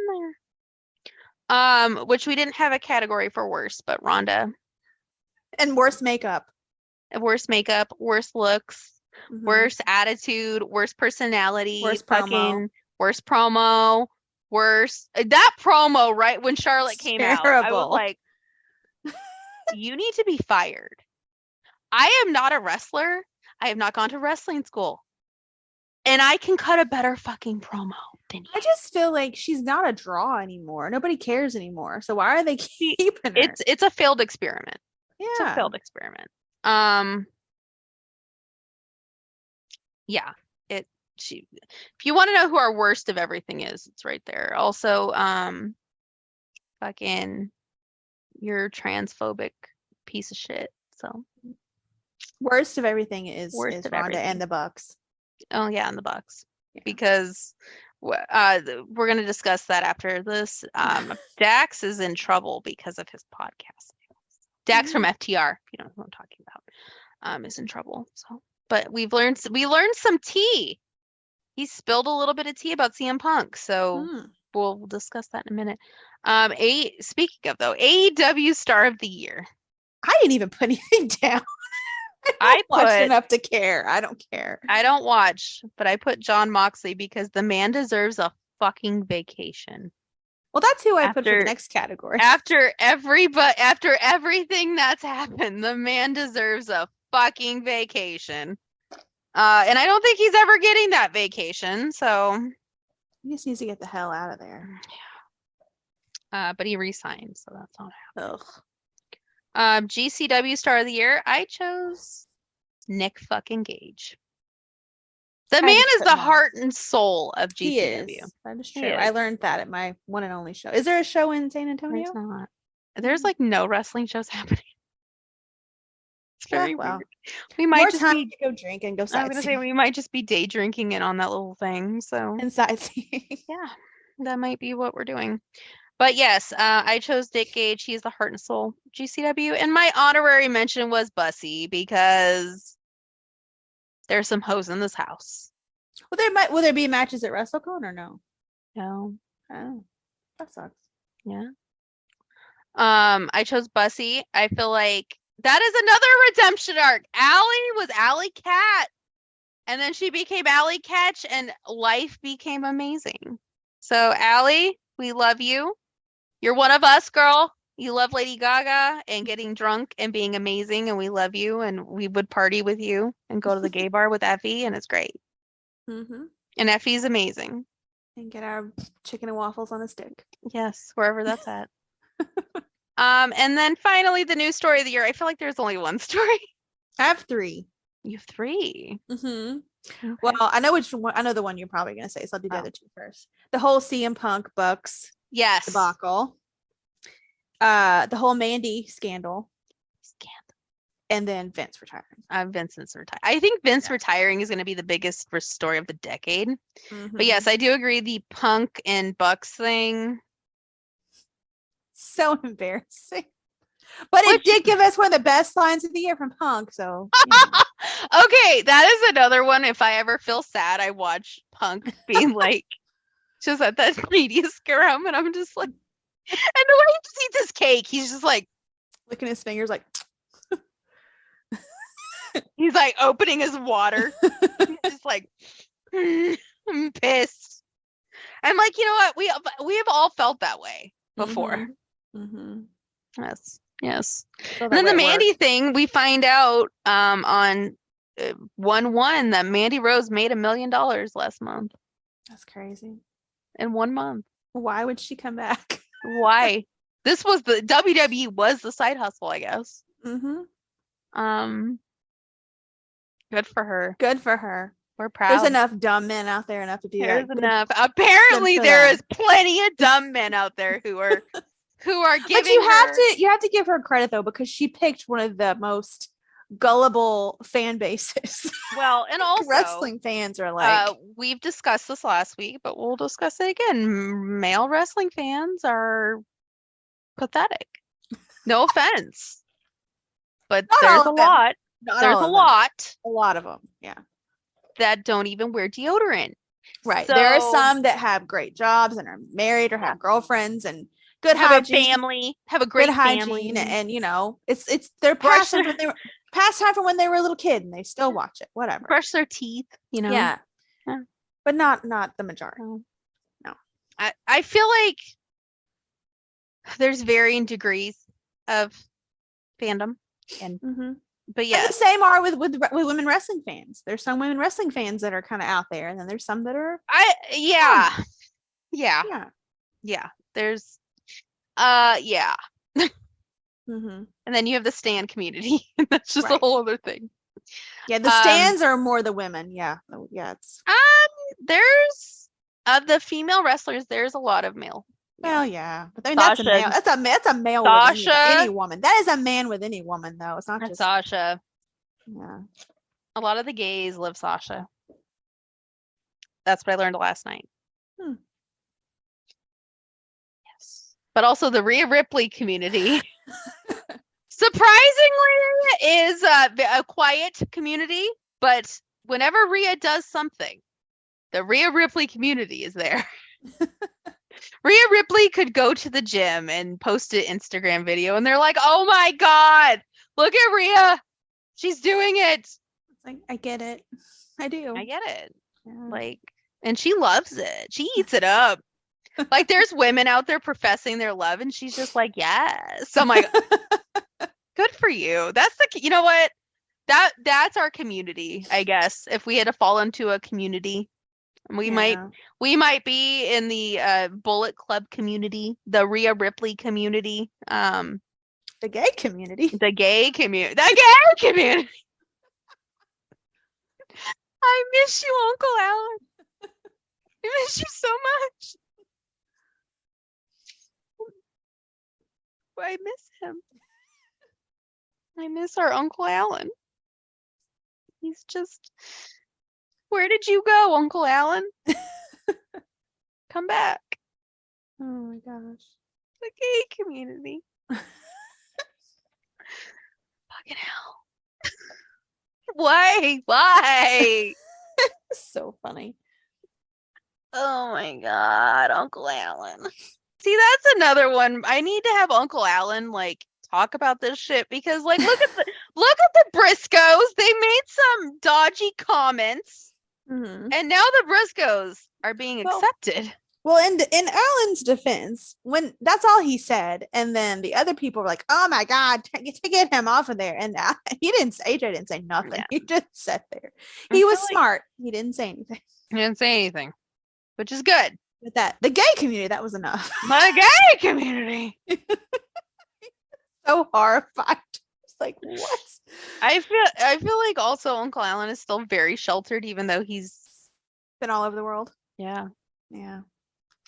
there. Which we didn't have a category for worst, but Ronda. And worst makeup. Worst looks. Mm-hmm. Worst attitude, worst personality, worst promo, that promo right when Charlotte came out. I was like, you need to be fired. I am not a wrestler. I have not gone to wrestling school. And I can cut a better fucking promo than you. I just feel like she's not a draw anymore. Nobody cares anymore. So why are they keeping her? It's a failed experiment. Yeah. It's a failed experiment. Yeah, if you want to know who our worst of everything is, it's right there. Also, fucking you're transphobic piece of shit. So worst of everything is Ronda and the Bucks. Oh yeah, and the Bucks. Yeah. Because we're going to discuss that after this. Dax is in trouble because of his podcast. Dax from FTR, if you don't know who I'm talking about, is in trouble. So. But we learned some tea. He spilled a little bit of tea about CM Punk, so we'll discuss that in a minute. Speaking of though, AEW Star of the Year. I didn't even put anything down. I watched enough to care. I don't care. I don't watch, but I put Jon Moxley because the man deserves a fucking vacation. Well, that's who I put for the next category. After everything that's happened, the man deserves a fucking vacation. And I don't think he's ever getting that vacation, so he just needs to get the hell out of there. Yeah. But he resigned, so that's not happening. GCW Star of the Year, I chose Nick fucking Gage. The man is the heart and soul of GCW. He is. That is true. I learned that at my one and only show. Is there a show in San Antonio? There's not. There's like no wrestling shows happening. It's very weird. We might just to go drink and go sightseeing. I'm gonna say we might just be day drinking it on that little thing. So and sightseeing. Yeah, that might be what we're doing. But yes, I chose Nick Gage. He's the heart and soul GCW, and my honorary mention was Bussy because there's some hoes in this house. Well, will there be matches at WrestleCon or no? No. Oh, that sucks. Yeah. I chose Bussy. I feel like that is another redemption arc. Allie was Allie Cat, and then she became Allie Catch, and life became amazing. So Allie, we love you. You're one of us, girl. You love Lady Gaga and getting drunk and being amazing, and we love you, and we would party with you and go to the gay bar with Effie, and it's great. Mm-hmm. And Effie's amazing. And get our chicken and waffles on a stick. Yes, wherever that's at. And then finally, the new story of the year. I feel like there's only one story. I have 3. You have 3. Mm-hmm. Okay. Well, I know which one. I know the one you're probably going to say, so I'll do the other 2 first. The whole CM Punk Bucks Yes. debacle. The whole Mandy scandal. And then Vince retiring. Vincent's retiring. I think Vince retiring is going to be the biggest story of the decade. Mm-hmm. But yes, I do agree. The Punk and Bucks thing. So embarrassing. But it did give us one of the best lines of the year from Punk. So okay, that is another one. If I ever feel sad, I watch Punk being like, just at that media scrum, and I'm just like, and the way he just eats his cake, he's just like licking his fingers, like he's like opening his water. He's just like, I'm pissed. I'm like, you know what? We have all felt that way before. Mm-hmm. Yes. And then the Mandy thing, we find out on 1/1 that Mandy Rose made $1 million last month. That's crazy. In 1 month. Why would she come back? Why? This was the WWE was the side hustle, I guess. Mm-hmm. Good for her. Good for her. We're proud. There's enough dumb men out there enough to do There's that. enough. Apparently, there is plenty of dumb men out there who are giving. But you have to give her credit though, because she picked one of the most gullible fan bases. Well, and also wrestling fans are like, we've discussed this last week, but we'll discuss it again. Male wrestling fans are pathetic. No offense, but there's a lot. There's a lot of them. Yeah. That don't even wear deodorant. Right. So, there are some that have great jobs and are married or have girlfriends and good hygiene, family, have a great hygiene, and you know, it's their pastime from when they were a little kid and they still watch it. Whatever. Brush their teeth, you know. Yeah. But not the majority. No. I feel like there's varying degrees of fandom and but yeah, the same are with women wrestling fans. There's some women wrestling fans that are kind of out there, and then there's some that are yeah. There's and then you have the stan community. That's just a whole other thing. Yeah, the stans are more the women. Yeah, it's there's the female wrestlers. There's a lot of male. Well, yeah, but I mean that's a male. That's a male with any woman. That is a man with any woman, though. It's not just Sasha. Yeah, a lot of the gays love Sasha. That's what I learned last night. Yes, but also the Rhea Ripley community, surprisingly, is a quiet community. But whenever Rhea does something, the Rhea Ripley community is there. Rhea Ripley could go to the gym and post an Instagram video and they're like, oh my God, look at Rhea. She's doing it. It's like, I get it. I do. I get it. Yeah. Like, and she loves it. She eats it up. Like there's women out there professing their love and she's just like, yes. I'm like, good for you. That's you know what? That's our community, I guess. If we had to fall into a community, we might be in the Bullet Club community, the Rhea Ripley community, the gay community, the gay community. I miss you, Uncle Alan. I miss you so much. I miss him. I miss our Uncle Alan. He's just... Where did you go, Uncle Alan? Come back. Oh my gosh. The gay community. Fucking hell. Why? So funny. Oh my God, Uncle Alan. See, that's another one. I need to have Uncle Alan like talk about this shit because like look at the Briscoes. They made some dodgy comments. And now the Briscoes are being accepted. Well, in Alan's defense, when that's all he said, and then the other people were like, "Oh my God, get him off of there!" And AJ didn't say nothing. Yeah. He just sat there. He was smart. He didn't say anything. He didn't say anything, which is good. With that, the gay community, that was enough. My gay community. So horrified. It's like, what? I feel like also Uncle Alan is still very sheltered, even though he's Been all over the world. yeah. Yeah.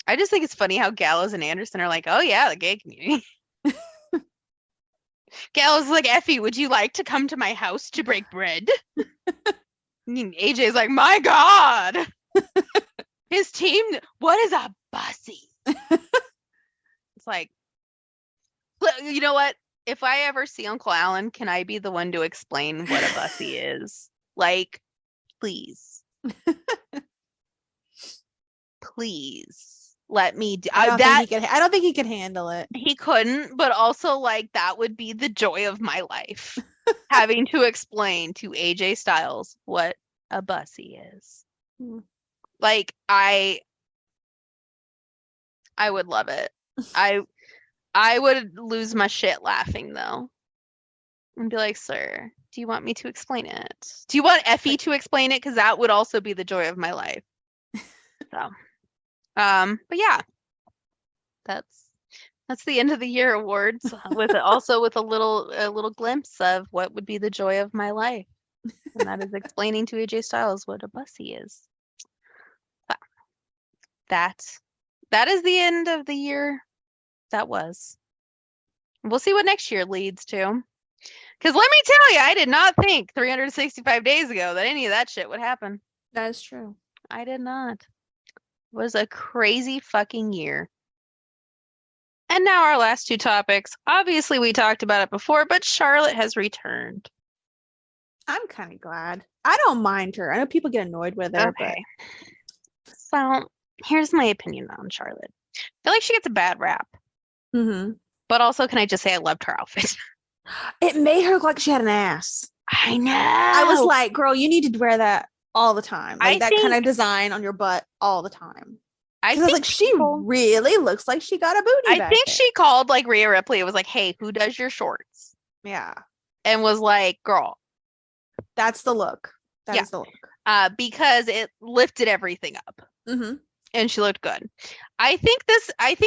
I just think it's funny how Gallows and Anderson are like, oh yeah, the gay community. Gallows is like, Effie, would you like to come to my house to break bread? And AJ's like, my God. His team, what is a bussy? It's like, you know what? If I ever see Uncle Alan, can I be the one to explain what a bussy is? Like, please. Please let me do I that. I don't think he could handle it. He couldn't, but also like that would be the joy of my life. Having to explain to AJ Styles what a bussy is. Like I would love it. I would lose my shit laughing though. And be like, sir, do you want me to explain it? Do you want Effie to explain it? Because that would also be the joy of my life. So but yeah. That's the end of the year awards with a little glimpse of what would be the joy of my life. And that is explaining to AJ Styles what a bussy is. But that is the end of the year that was. We'll see what next year leads to. Because let me tell you, I did not think 365 days ago that any of that shit would happen. That is true. I did not. It was a crazy fucking year. And now our last two topics. Obviously, we talked about it before, but Charlotte has returned. I'm kind of glad. I don't mind her. I know people get annoyed with her, okay. So, here's my opinion on Charlotte. I feel like she gets a bad rap. Mm-hmm. But also, can I just say I loved her outfit? It made her look like she had an ass. I know. I was like, girl, you need to wear that all the time. Like that kind of design on your butt all the time. I was like, she really looks like she got a booty. I think she called like Rhea Ripley. It was like, hey, who does your shorts? Yeah. And was like, girl. That's the look. That is the look. Because it lifted everything up. Mm-hmm. And she looked good. I think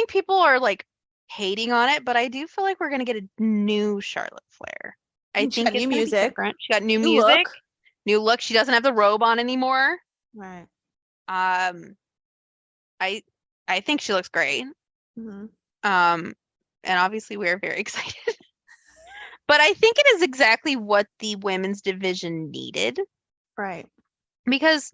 people are like hating on it, but I do feel like we're gonna get a new Charlotte Flair. I think it's new music. She got new music, new look. She doesn't have the robe on anymore. Right. I think she looks great. Mm-hmm. And obviously we're very excited. But I think it is exactly what the women's division needed. Right. Because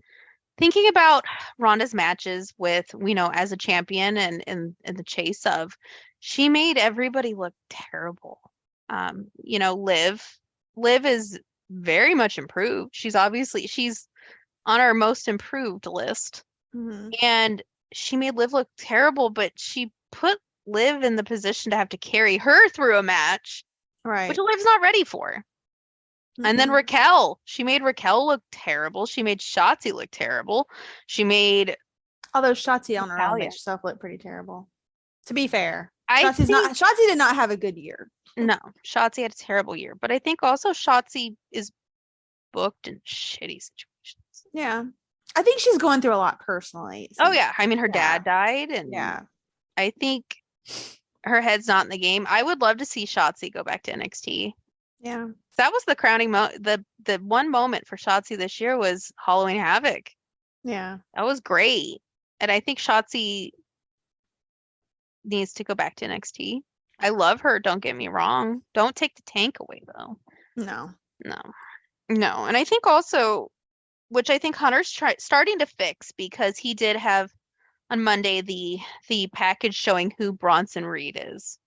thinking about Ronda's matches with, as a champion and in the chase of, she made everybody look terrible. Liv is very much improved. She's on our most improved list. Mm-hmm. And she made Liv look terrible, but she put Liv in the position to have to carry her through a match, right? Which Liv's not ready for. Mm-hmm. And then Raquel, she made Raquel look terrible. She made Shotzi look terrible. Although Shotzi on her own made herself look pretty terrible. To be fair, Shotzi did not have a good year. No, Shotzi had a terrible year, but I think also Shotzi is booked in shitty situations. Yeah. I think she's going through a lot personally. Oh yeah, I mean her dad died, and I think her head's not in the game. I would love to see Shotzi go back to NXT. Yeah, that was the crowning the one moment for Shotzi this year was Halloween Havoc. Yeah, that was great, and I think Shotzi needs to go back to NXT. I love her. Don't get me wrong. Don't take the tank away though. No, and I think also, which I think Hunter's starting to fix, because he did have on Monday the package showing who Bronson Reed is.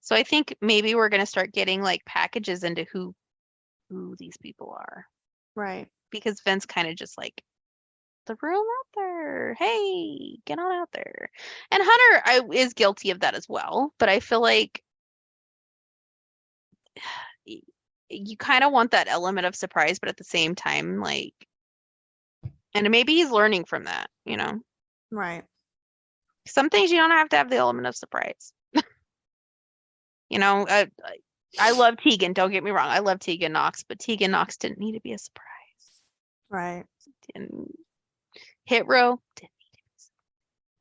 So I think maybe we're going to start getting like packages into who these people are. Right. Because Vince kind of just like, the room out there. Hey, get on out there. And Hunter is guilty of that as well. But I feel like you kind of want that element of surprise, but at the same time, like, and maybe he's learning from that, Right. Some things you don't have to have the element of surprise. I love Tegan. Don't get me wrong. I love Tegan Knox, but Tegan Knox didn't need to be a surprise. Right. Hit Row didn't need to be.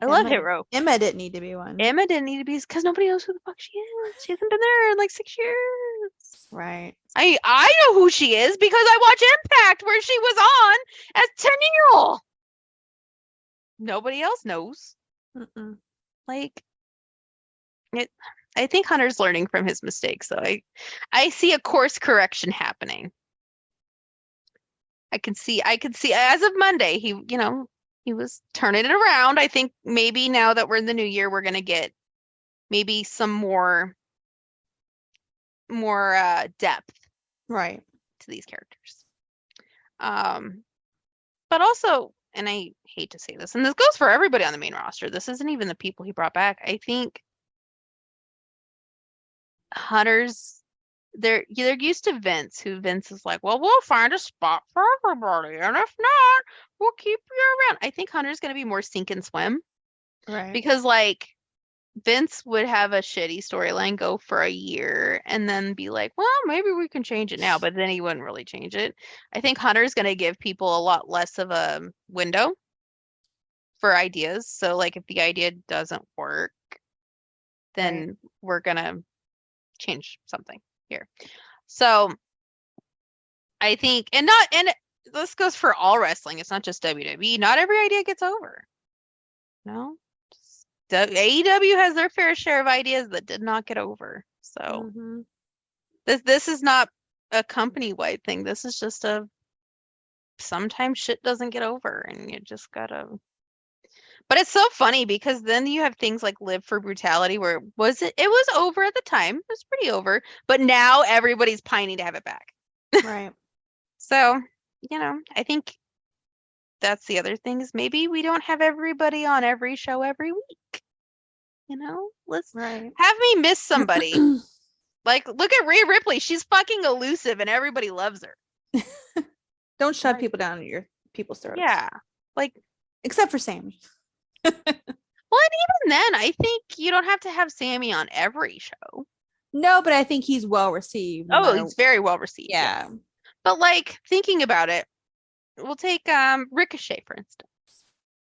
I love Hit Row. Emma didn't need to be one. Emma didn't need to be, because nobody knows who the fuck she is. She hasn't been there in like 6 years. Right. I know who she is because I watch Impact where she was on as 10-year-old. Nobody else knows. Mm-mm. Like I think Hunter's learning from his mistakes, so I see a course correction happening. I can see as of Monday, he was turning it around. I think maybe now that we're in the new year, we're gonna get maybe some more depth Right. to these characters. But also, and I hate to say this, and this goes for everybody on the main roster. This isn't even the people he brought back. I think Hunter's they're used to Vince, who Vince is like, well, we'll find a spot for everybody, and if not, we'll keep you around. I think Hunter's gonna be more sink and swim Right. because like Vince would have a shitty storyline go for a year and then be like, well, maybe we can change it now, but then he wouldn't really change it. I think Hunter's gonna give people a lot less of a window for ideas. So like if the idea doesn't work, then we're gonna change something here. So I think, and this goes for all wrestling. It's not just WWE. Not every idea gets over. No, AEW has their fair share of ideas that did not get over. So this is not a company-wide thing. This is just sometimes shit doesn't get over, and you just gotta. But it's so funny because then you have things like Live for Brutality, where it was over at the time. It was pretty over, but now everybody's pining to have it back. Right. So, I think that's the other thing is maybe we don't have everybody on every show every week. Let's have me miss somebody. Like, look at Rhea Ripley. She's fucking elusive and everybody loves her. Don't shove people down your people's throats. Yeah. Like, except for Sammy. Well, and even then, I think you don't have to have Sammy on every show. No, but I think he's well received. He's very well received. Yeah. Yes. But like thinking about it, we'll take Ricochet for instance.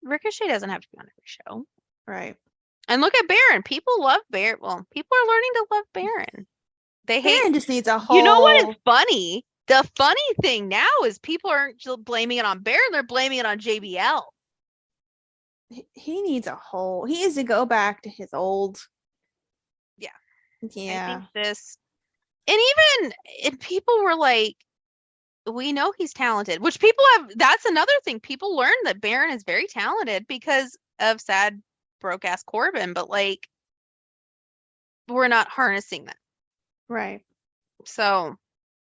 Ricochet doesn't have to be on every show. Right. And look at Baron. People love Baron. Well, people are learning to love Baron. Baron just needs a whole. You know what is funny? The funny thing now is people aren't blaming it on Baron, they're blaming it on JBL. He needs a whole. He needs to go back to his old. Yeah. Yeah. I think this. And even people were like, we know he's talented, which people have. That's another thing. People learn that Baron is very talented because of sad, broke ass Corbin, but like, we're not harnessing that. Right. So,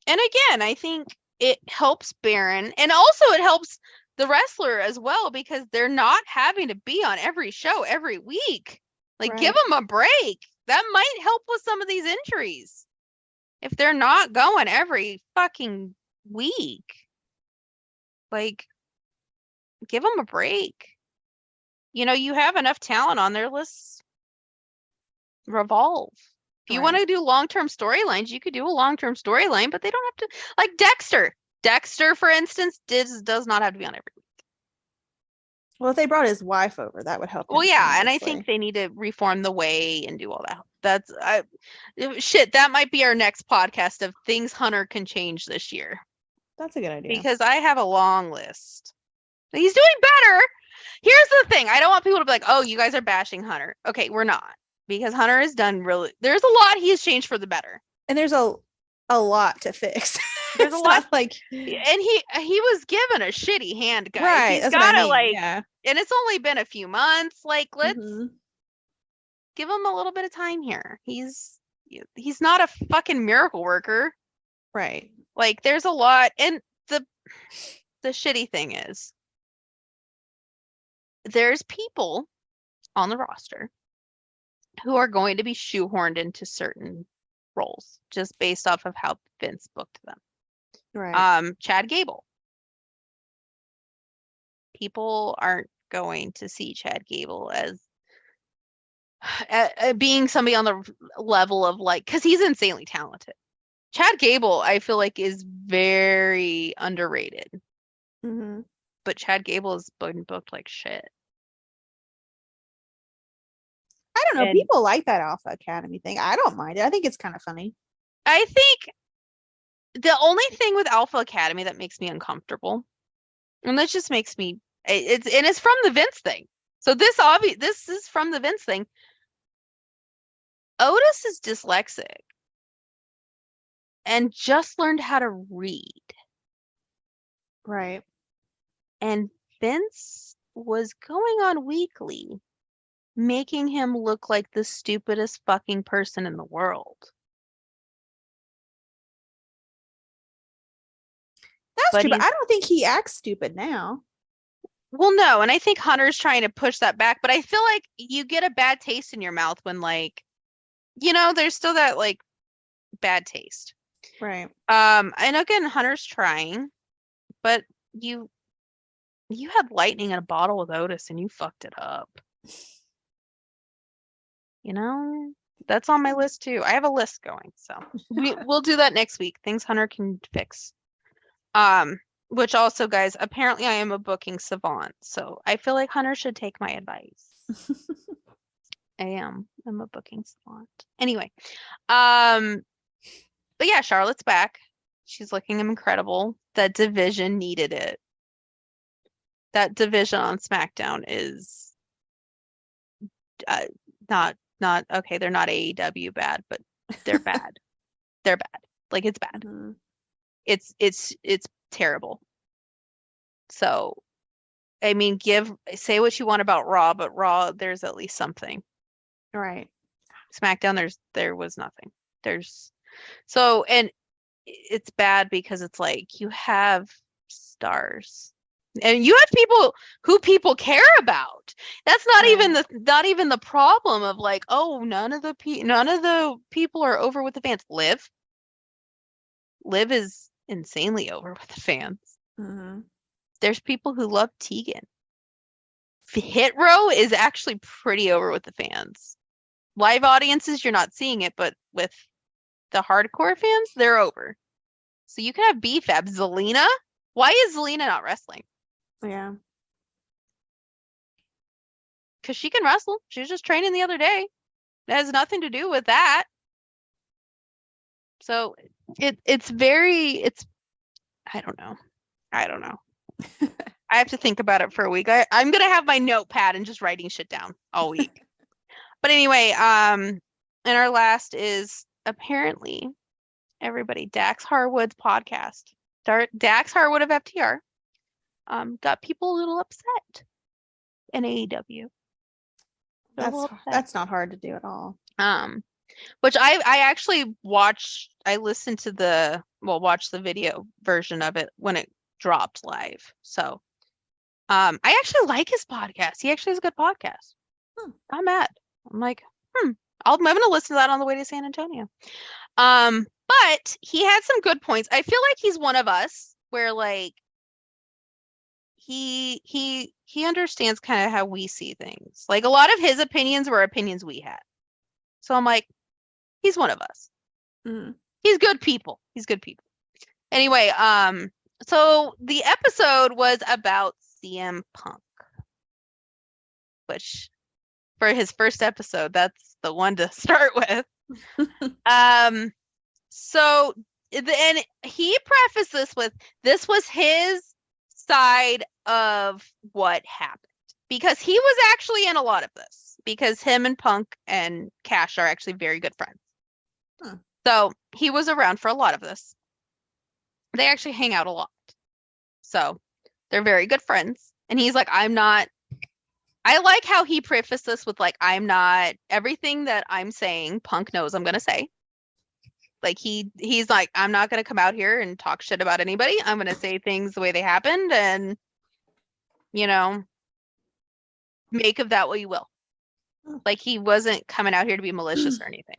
and again, I think it helps Baron, and also it helps the wrestler as well because they're not having to be on every show every week. Like, give them a break. That might help with some of these injuries if they're not going every fucking week. Like, give them a break. You have enough talent on there. Let's revolve. If you want to do long-term storylines, you could do a long-term storyline, but they don't have to. Like Dexter. Dexter, for instance, does not have to be on every week. Well, if they brought his wife over, that would help. Well, yeah, and I think they need to reform the way and do all that. That might be our next podcast of things Hunter can change this year. That's a good idea. Because I have a long list. He's doing better. Here's the thing. I don't want people to be like, oh, you guys are bashing Hunter. Okay, we're not. Because Hunter has done really, there's a lot he has changed for the better. And there's a lot to fix. There's a lot like, and he was given a shitty hand, guys. Right. He's gotta and it's only been a few months. Like, let's give him a little bit of time here. He's not a fucking miracle worker. Right. Like, there's a lot, and the shitty thing is there's people on the roster who are going to be shoehorned into certain roles just based off of how Vince booked them. Right. Chad Gable. People aren't going to see Chad Gable as being somebody on the level of like, because he's insanely talented. Chad Gable, I feel like, is very underrated. But Chad Gable has been booked like shit. I don't know. People like that Alpha Academy thing. I don't mind it. I think it's kind of funny. I think The only thing with Alpha Academy that makes me uncomfortable, and that just makes me, it's from the Vince thing. So this is from the Vince thing. Otis is dyslexic and just learned how to read. Right. And Vince was going on Weekly, making him look like the stupidest fucking person in the world. That's true, but I don't think he acts stupid now. Well, no, and I think Hunter's trying to push that back, but I feel like you get a bad taste in your mouth when, like, there's still that, like, bad taste. Right. And again, Hunter's trying, but you had lightning in a bottle with Otis and you fucked it up. That's on my list too. I have a list going, so we'll do that next week. Things Hunter can fix. Which also, guys, apparently I am a booking savant, so I feel like Hunter should take my advice. I'm a booking savant. Anyway, but yeah, Charlotte's back. She's looking incredible. That division needed it. That division on SmackDown is not okay. They're not AEW bad, but they're bad. They're bad. Like, it's bad. Mhm. It's terrible. So, I mean, say what you want about Raw, but Raw, there's at least something. Right. SmackDown, there was nothing. And it's bad because it's like you have stars and you have people who people care about. That's not even the problem of, like, oh, none of the people are over with the fans. Liv is insanely over with the fans. Mm-hmm. There's people who love Tegan. Hit Row is actually pretty over with the fans. Live audiences, you're not seeing it, but with the hardcore fans, they're over. So you can have BFAB. Zelina? Why is Zelina not wrestling? Yeah. Because she can wrestle. She was just training the other day. It has nothing to do with that. So it's I don't know. I have to think about it for a week. I'm gonna have my notepad and just writing shit down all week. But anyway, and our last is apparently everybody, Dax Harwood's podcast. Dax Harwood of FTR got people a little upset in AEW. That's not hard to do at all. Which I actually watched the video version of it when it dropped live. So I actually like his podcast. He actually has a good podcast. I'm like, I'm gonna listen to that on the way to San Antonio. But he had some good points. I feel like he's one of us where, like, he understands kind of how we see things. Like, a lot of his opinions were opinions we had. So I'm like, he's one of us. Mm-hmm. He's good people. Anyway, so the episode was about CM Punk, which, for his first episode, that's the one to start with. So, and he prefaced this with, this was his side of what happened, because he was actually in a lot of this, because him and Punk and Cash are actually very good friends. So he was around for a lot of this. They actually hang out a lot. So they're very good friends. And he's like, I like how he prefaced this with, like, I'm not, everything that I'm saying, Punk knows I'm going to say. Like, he's like, I'm not going to come out here and talk shit about anybody. I'm going to say things the way they happened, and, make of that what you will. Like, he wasn't coming out here to be malicious or anything.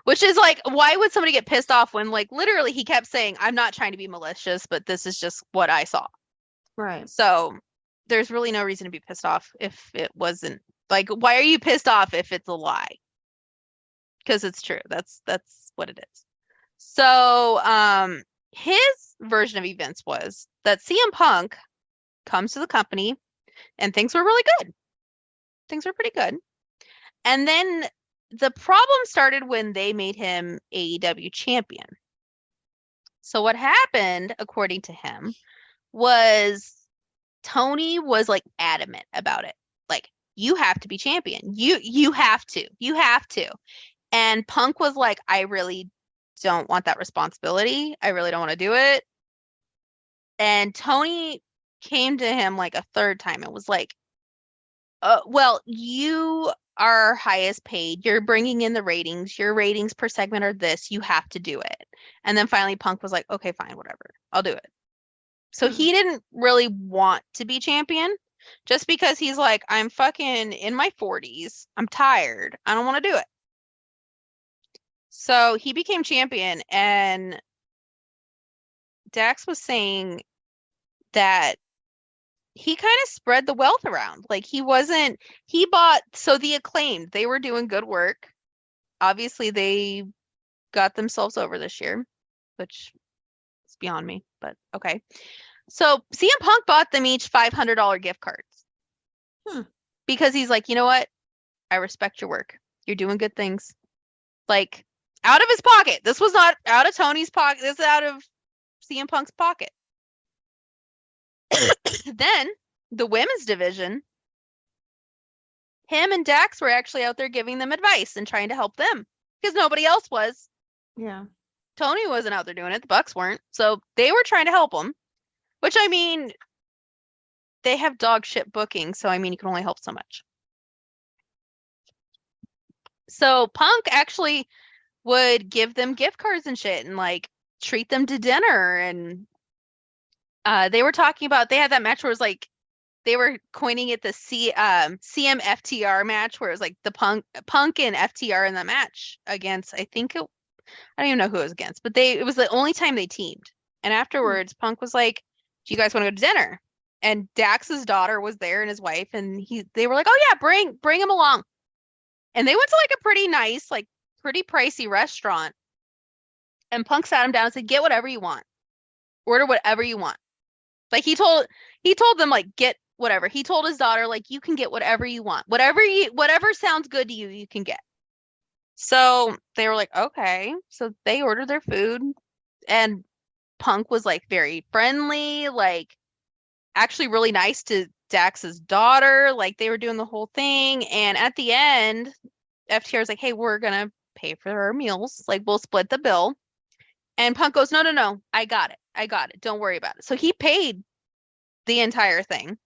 Which is, like, why would somebody get pissed off when, like, literally he kept saying, I'm not trying to be malicious, but this is just what I saw. Right. So there's really no reason to be pissed off if it wasn't. Like, why are you pissed off if it's a lie? Because it's true. That's what it is. So his version of events was that CM Punk comes to the company and things were really good. Things were pretty good. And then the problem started when they made him AEW champion. So what happened, according to him, was Tony was like adamant about it. Like, you have to be champion. You have to. You have to. And Punk was like, I really don't want that responsibility. I really don't want to do it. And Tony came to him like a third time and was like, well, you are highest paid. You're bringing in the ratings. Your ratings per segment are this. You have to do it. And then finally Punk was like, okay, fine, whatever. I'll do it. So he didn't really want to be champion just because he's like, I'm fucking in my 40s. I'm tired. I don't want to do it. So he became champion, and Dax was saying that he kind of spread the wealth around. Like, he bought, so the Acclaimed, they were doing good work. Obviously, they got themselves over this year, which is beyond me, but okay. So CM Punk bought them each $500 gift cards. Because he's like, you know what? I respect your work. You're doing good things. Like, out of his pocket. This was not out of Tony's pocket. This is out of CM Punk's pocket. Then the women's division, him and Dax were actually out there giving them advice and trying to help them because nobody else was. Yeah. Tony wasn't out there doing it. The Bucks weren't. So they were trying to help them, which, I mean, they have dog shit booking. So, I mean, you can only help so much. So Punk actually would give them gift cards and shit and like treat them to dinner. And they were talking about, they had that match where it was like, they were coining it the CM FTR match, where it was like the Punk and FTR in the match against, I don't even know who it was against, but it was the only time they teamed. And afterwards, Punk was like, do you guys want to go to dinner? And Dax's daughter was there and his wife, and they were like, oh yeah, bring him along. And they went to like a pretty nice, like pretty pricey restaurant. And Punk sat him down and said, get whatever you want. Order whatever you want. Like, he told them, like, get whatever. He told his daughter, like, you can get whatever you want. Whatever sounds good to you, you can get. So they were like, okay. So they ordered their food, and Punk was like very friendly, like actually really nice to Dax's daughter. Like, they were doing the whole thing. And at the end, FTR is like, hey, we're gonna pay for our meals. Like, we'll split the bill. And Punk goes, no, I got it. Don't worry about it. So he paid the entire thing.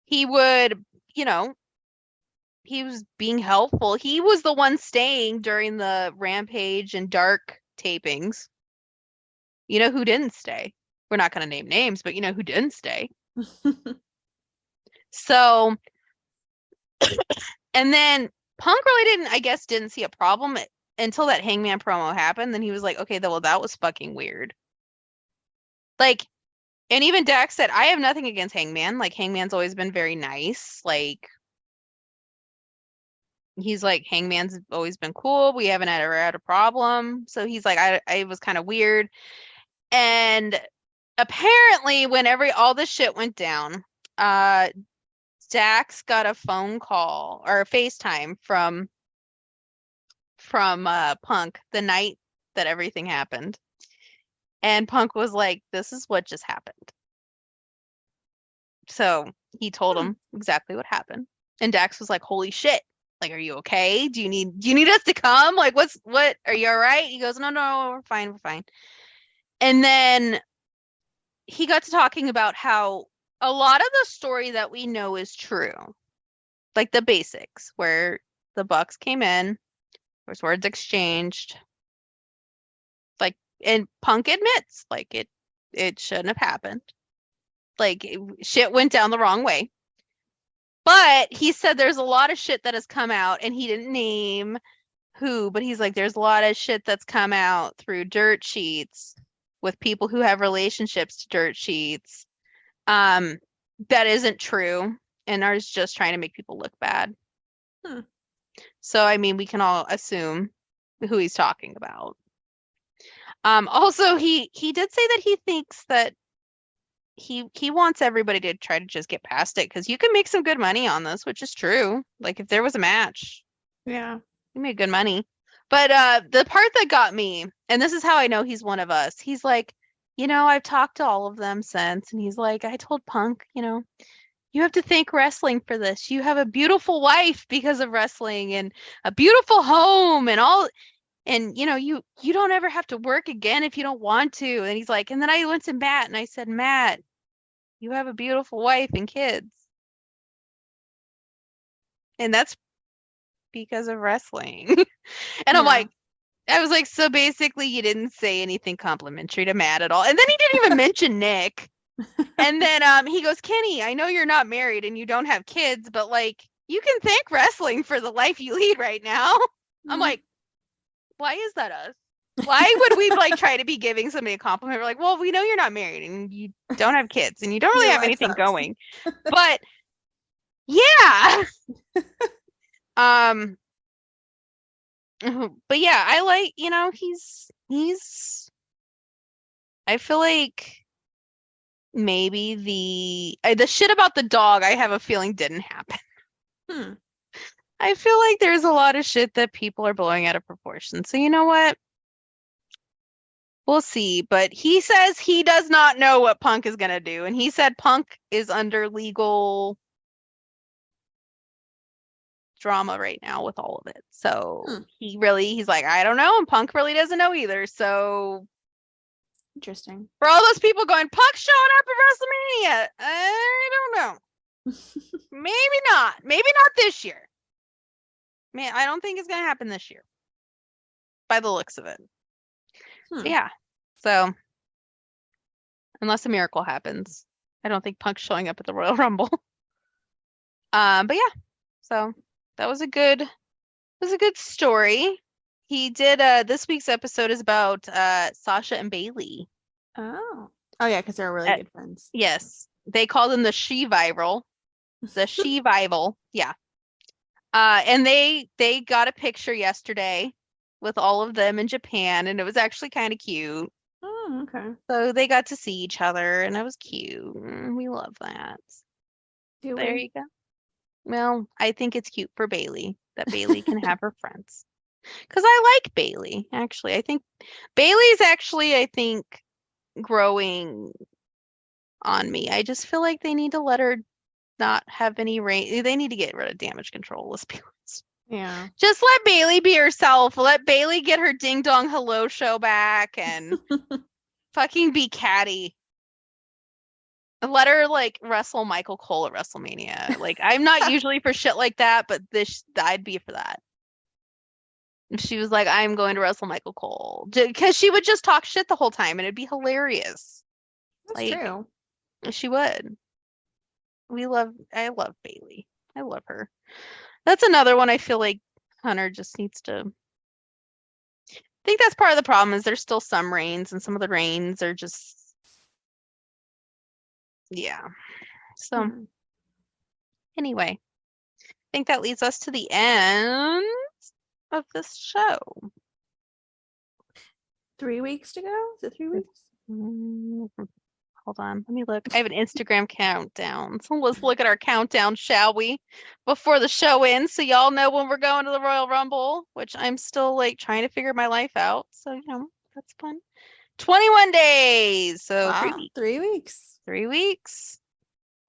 He would, he was being helpful. He was the one staying during the Rampage and Dark tapings. You know who didn't stay? We're not going to name names, but you know who didn't stay. So, and then Punk really didn't see a problem until that Hangman promo happened. Then he was like, okay, well, that was fucking weird. Like, and even Dax said, I have nothing against Hangman. Like, Hangman's always been very nice. Like, he's like, Hangman's always been cool. We haven't ever had a problem. So he's like, I was kind of weird. And apparently, when all this shit went down, Dax got a phone call or a FaceTime from Punk the night that everything happened. And Punk was like, this is what just happened. So he told him exactly what happened. And Dax was like, holy shit. Like, are you okay? Do you need us to come? Like, what? Are you all right? He goes, no, we're fine. And then he got to talking about how a lot of the story that we know is true. Like the basics, where the Bucks came in, there was words exchanged. Like, and Punk admits, like, it shouldn't have happened. Like, shit went down the wrong way. But he said there's a lot of shit that has come out, and he didn't name who, but he's like, there's a lot of shit that's come out through dirt sheets with people who have relationships to dirt sheets. That isn't true and are just trying to make people look bad. So, I mean, we can all assume who he's talking about. Also, he did say that he thinks that he wants everybody to try to just get past it, because you can make some good money on this, which is true. Like, if there was a match, yeah, you made good money. But the part that got me, and this is how I know he's one of us, he's like, I've talked to all of them since. And he's like, I told Punk, you have to thank wrestling for this. You have a beautiful wife because of wrestling and a beautiful home and all. And, you don't ever have to work again if you don't want to. And he's like, and then I went to Matt and I said, Matt, you have a beautiful wife and kids. And that's because of wrestling. And I'm Yeah. like, I was like, so basically you didn't say anything complimentary to Matt at all. And then he didn't even mention Nick. And then he goes, Kenny, I know you're not married and you don't have kids, but like you can thank wrestling for the life you lead right now. I'm like, why is that us? Why would we like try to be giving somebody a compliment? We're like, well, we know you're not married and you don't have kids and you don't really Your have life anything sucks. going. But yeah. But yeah, I like, he's I feel like maybe the shit about the dog, I have a feeling didn't happen. I feel like there's a lot of shit that people are blowing out of proportion. So you know what? We'll see. But he says he does not know what Punk is gonna do, and he said Punk is under legal drama right now with all of it. So he's like, I don't know, and Punk really doesn't know either. So interesting. For all those people going, Punk showing up at WrestleMania, I don't know. Maybe not. Maybe not this year. Man, I don't think it's gonna happen this year. By the looks of it. Yeah. So unless a miracle happens, I don't think Punk's showing up at the Royal Rumble. But yeah. So that was a good story. He did this week's episode is about Sasha and Bailey. Oh yeah, because they're really good friends. Yes. They called him the She-Viral. The She-Viral. Yeah. And they got a picture yesterday with all of them in Japan, and it was actually kind of cute. Oh, okay. So they got to see each other, and it was cute. We love that. There you go. Well, I think it's cute for Bailey that Bailey can have her friends. Because I like Bailey, actually. I think Bailey's actually, growing on me. I just feel like they need to let her not have any reign. They need to get rid of Damage Control, let's be honest. Yeah. Just let Bailey be herself. Let Bailey get her Ding Dong Hello show back and fucking be catty. Let her like wrestle Michael Cole at WrestleMania. Like I'm not usually for shit like that, but I'd be for that. If she was like, I'm going to wrestle Michael Cole. Because she would just talk shit the whole time and it'd be hilarious. That's true. She would. I love Bailey. I love her. That's another one I feel like Hunter just needs to. I think that's part of the problem is there's still some reigns and some of the reigns are just. Yeah. So anyway, I think that leads us to the end of this show. 3 weeks to go? Is it 3 weeks? Hold on. Let me look. I have an Instagram countdown. So let's look at our countdown, shall we? Before the show ends, so y'all know when we're going to the Royal Rumble, which I'm still like trying to figure my life out. So, that's fun. 21 days. So wow, 3 weeks. 3 weeks. 3 weeks.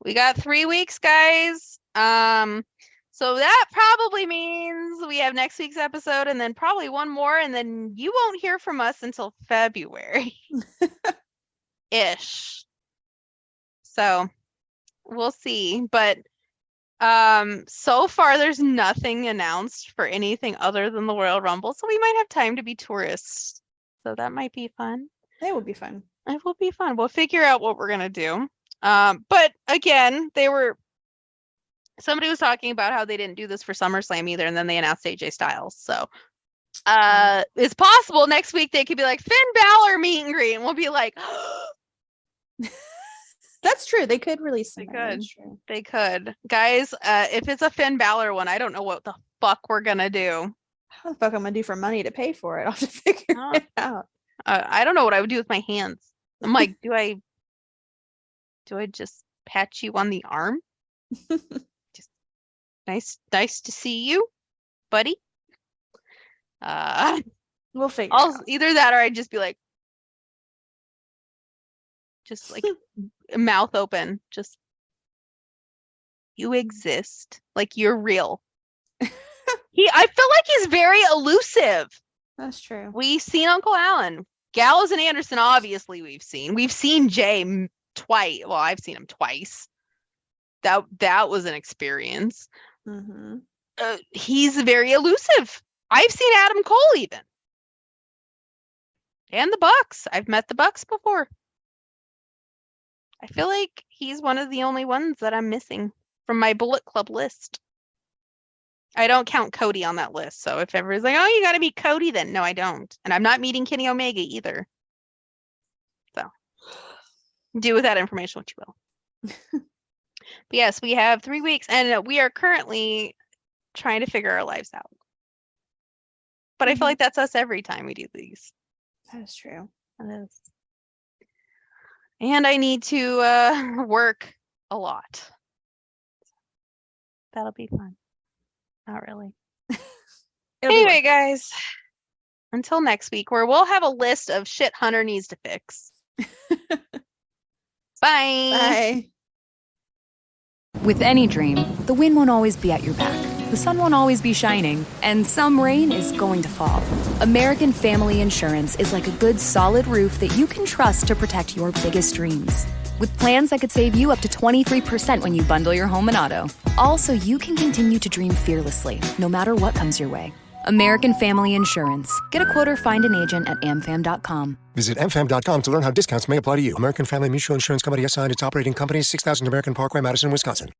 We got 3 weeks, guys. So that probably means we have next week's episode and then probably one more, and then you won't hear from us until February. Ish. So we'll see. But so far there's nothing announced for anything other than the Royal Rumble. So we might have time to be tourists. So that might be fun. It would be fun. It will be fun. We'll figure out what we're gonna do. But again, somebody was talking about how they didn't do this for SummerSlam either, and then they announced AJ Styles. So it's possible next week they could be like Finn Balor meet and greet, and we'll be like, that's true. They could release some. They could. Guys, if it's a Finn Balor one, I don't know what the fuck we're gonna do. How the fuck I'm gonna do for money to pay for it? I'll have to figure it out. I don't know what I would do with my hands. I'm like, do I just pat you on the arm? Just nice to see you, buddy. We'll figure it out. Either that or I'd just be like, just like mouth open, just you exist, like you're real. I feel like he's very elusive. That's true. We've seen Uncle Alan. Gallows and Anderson, obviously, we've seen Jay twice. Well, I've seen him twice. That was an experience. Mm-hmm. He's very elusive. I've seen Adam Cole even, and the Bucks. I've met the Bucks before. I feel like he's one of the only ones that I'm missing from my Bullet Club list. I don't count Cody on that list. So if everyone's like, oh, you got to meet Cody, then no, I don't. And I'm not meeting Kenny Omega either. So do with that information what you will. But yes, we have 3 weeks and we are currently trying to figure our lives out. But I feel like that's us every time we do these. That is true. That is. And I need to work a lot. That'll be fun. Not really. Anyway, guys, until next week, where we'll have a list of shit Hunter needs to fix. Bye. Bye. With any dream, the wind won't always be at your back. The sun won't always be shining, and some rain is going to fall. American Family Insurance is like a good, solid roof that you can trust to protect your biggest dreams. With plans that could save you up to 23% when you bundle your home and auto. Also, you can continue to dream fearlessly, no matter what comes your way. American Family Insurance. Get a quote or find an agent at amfam.com. Visit amfam.com to learn how discounts may apply to you. American Family Mutual Insurance Company assigned its operating company 6000 American Parkway, Madison, Wisconsin.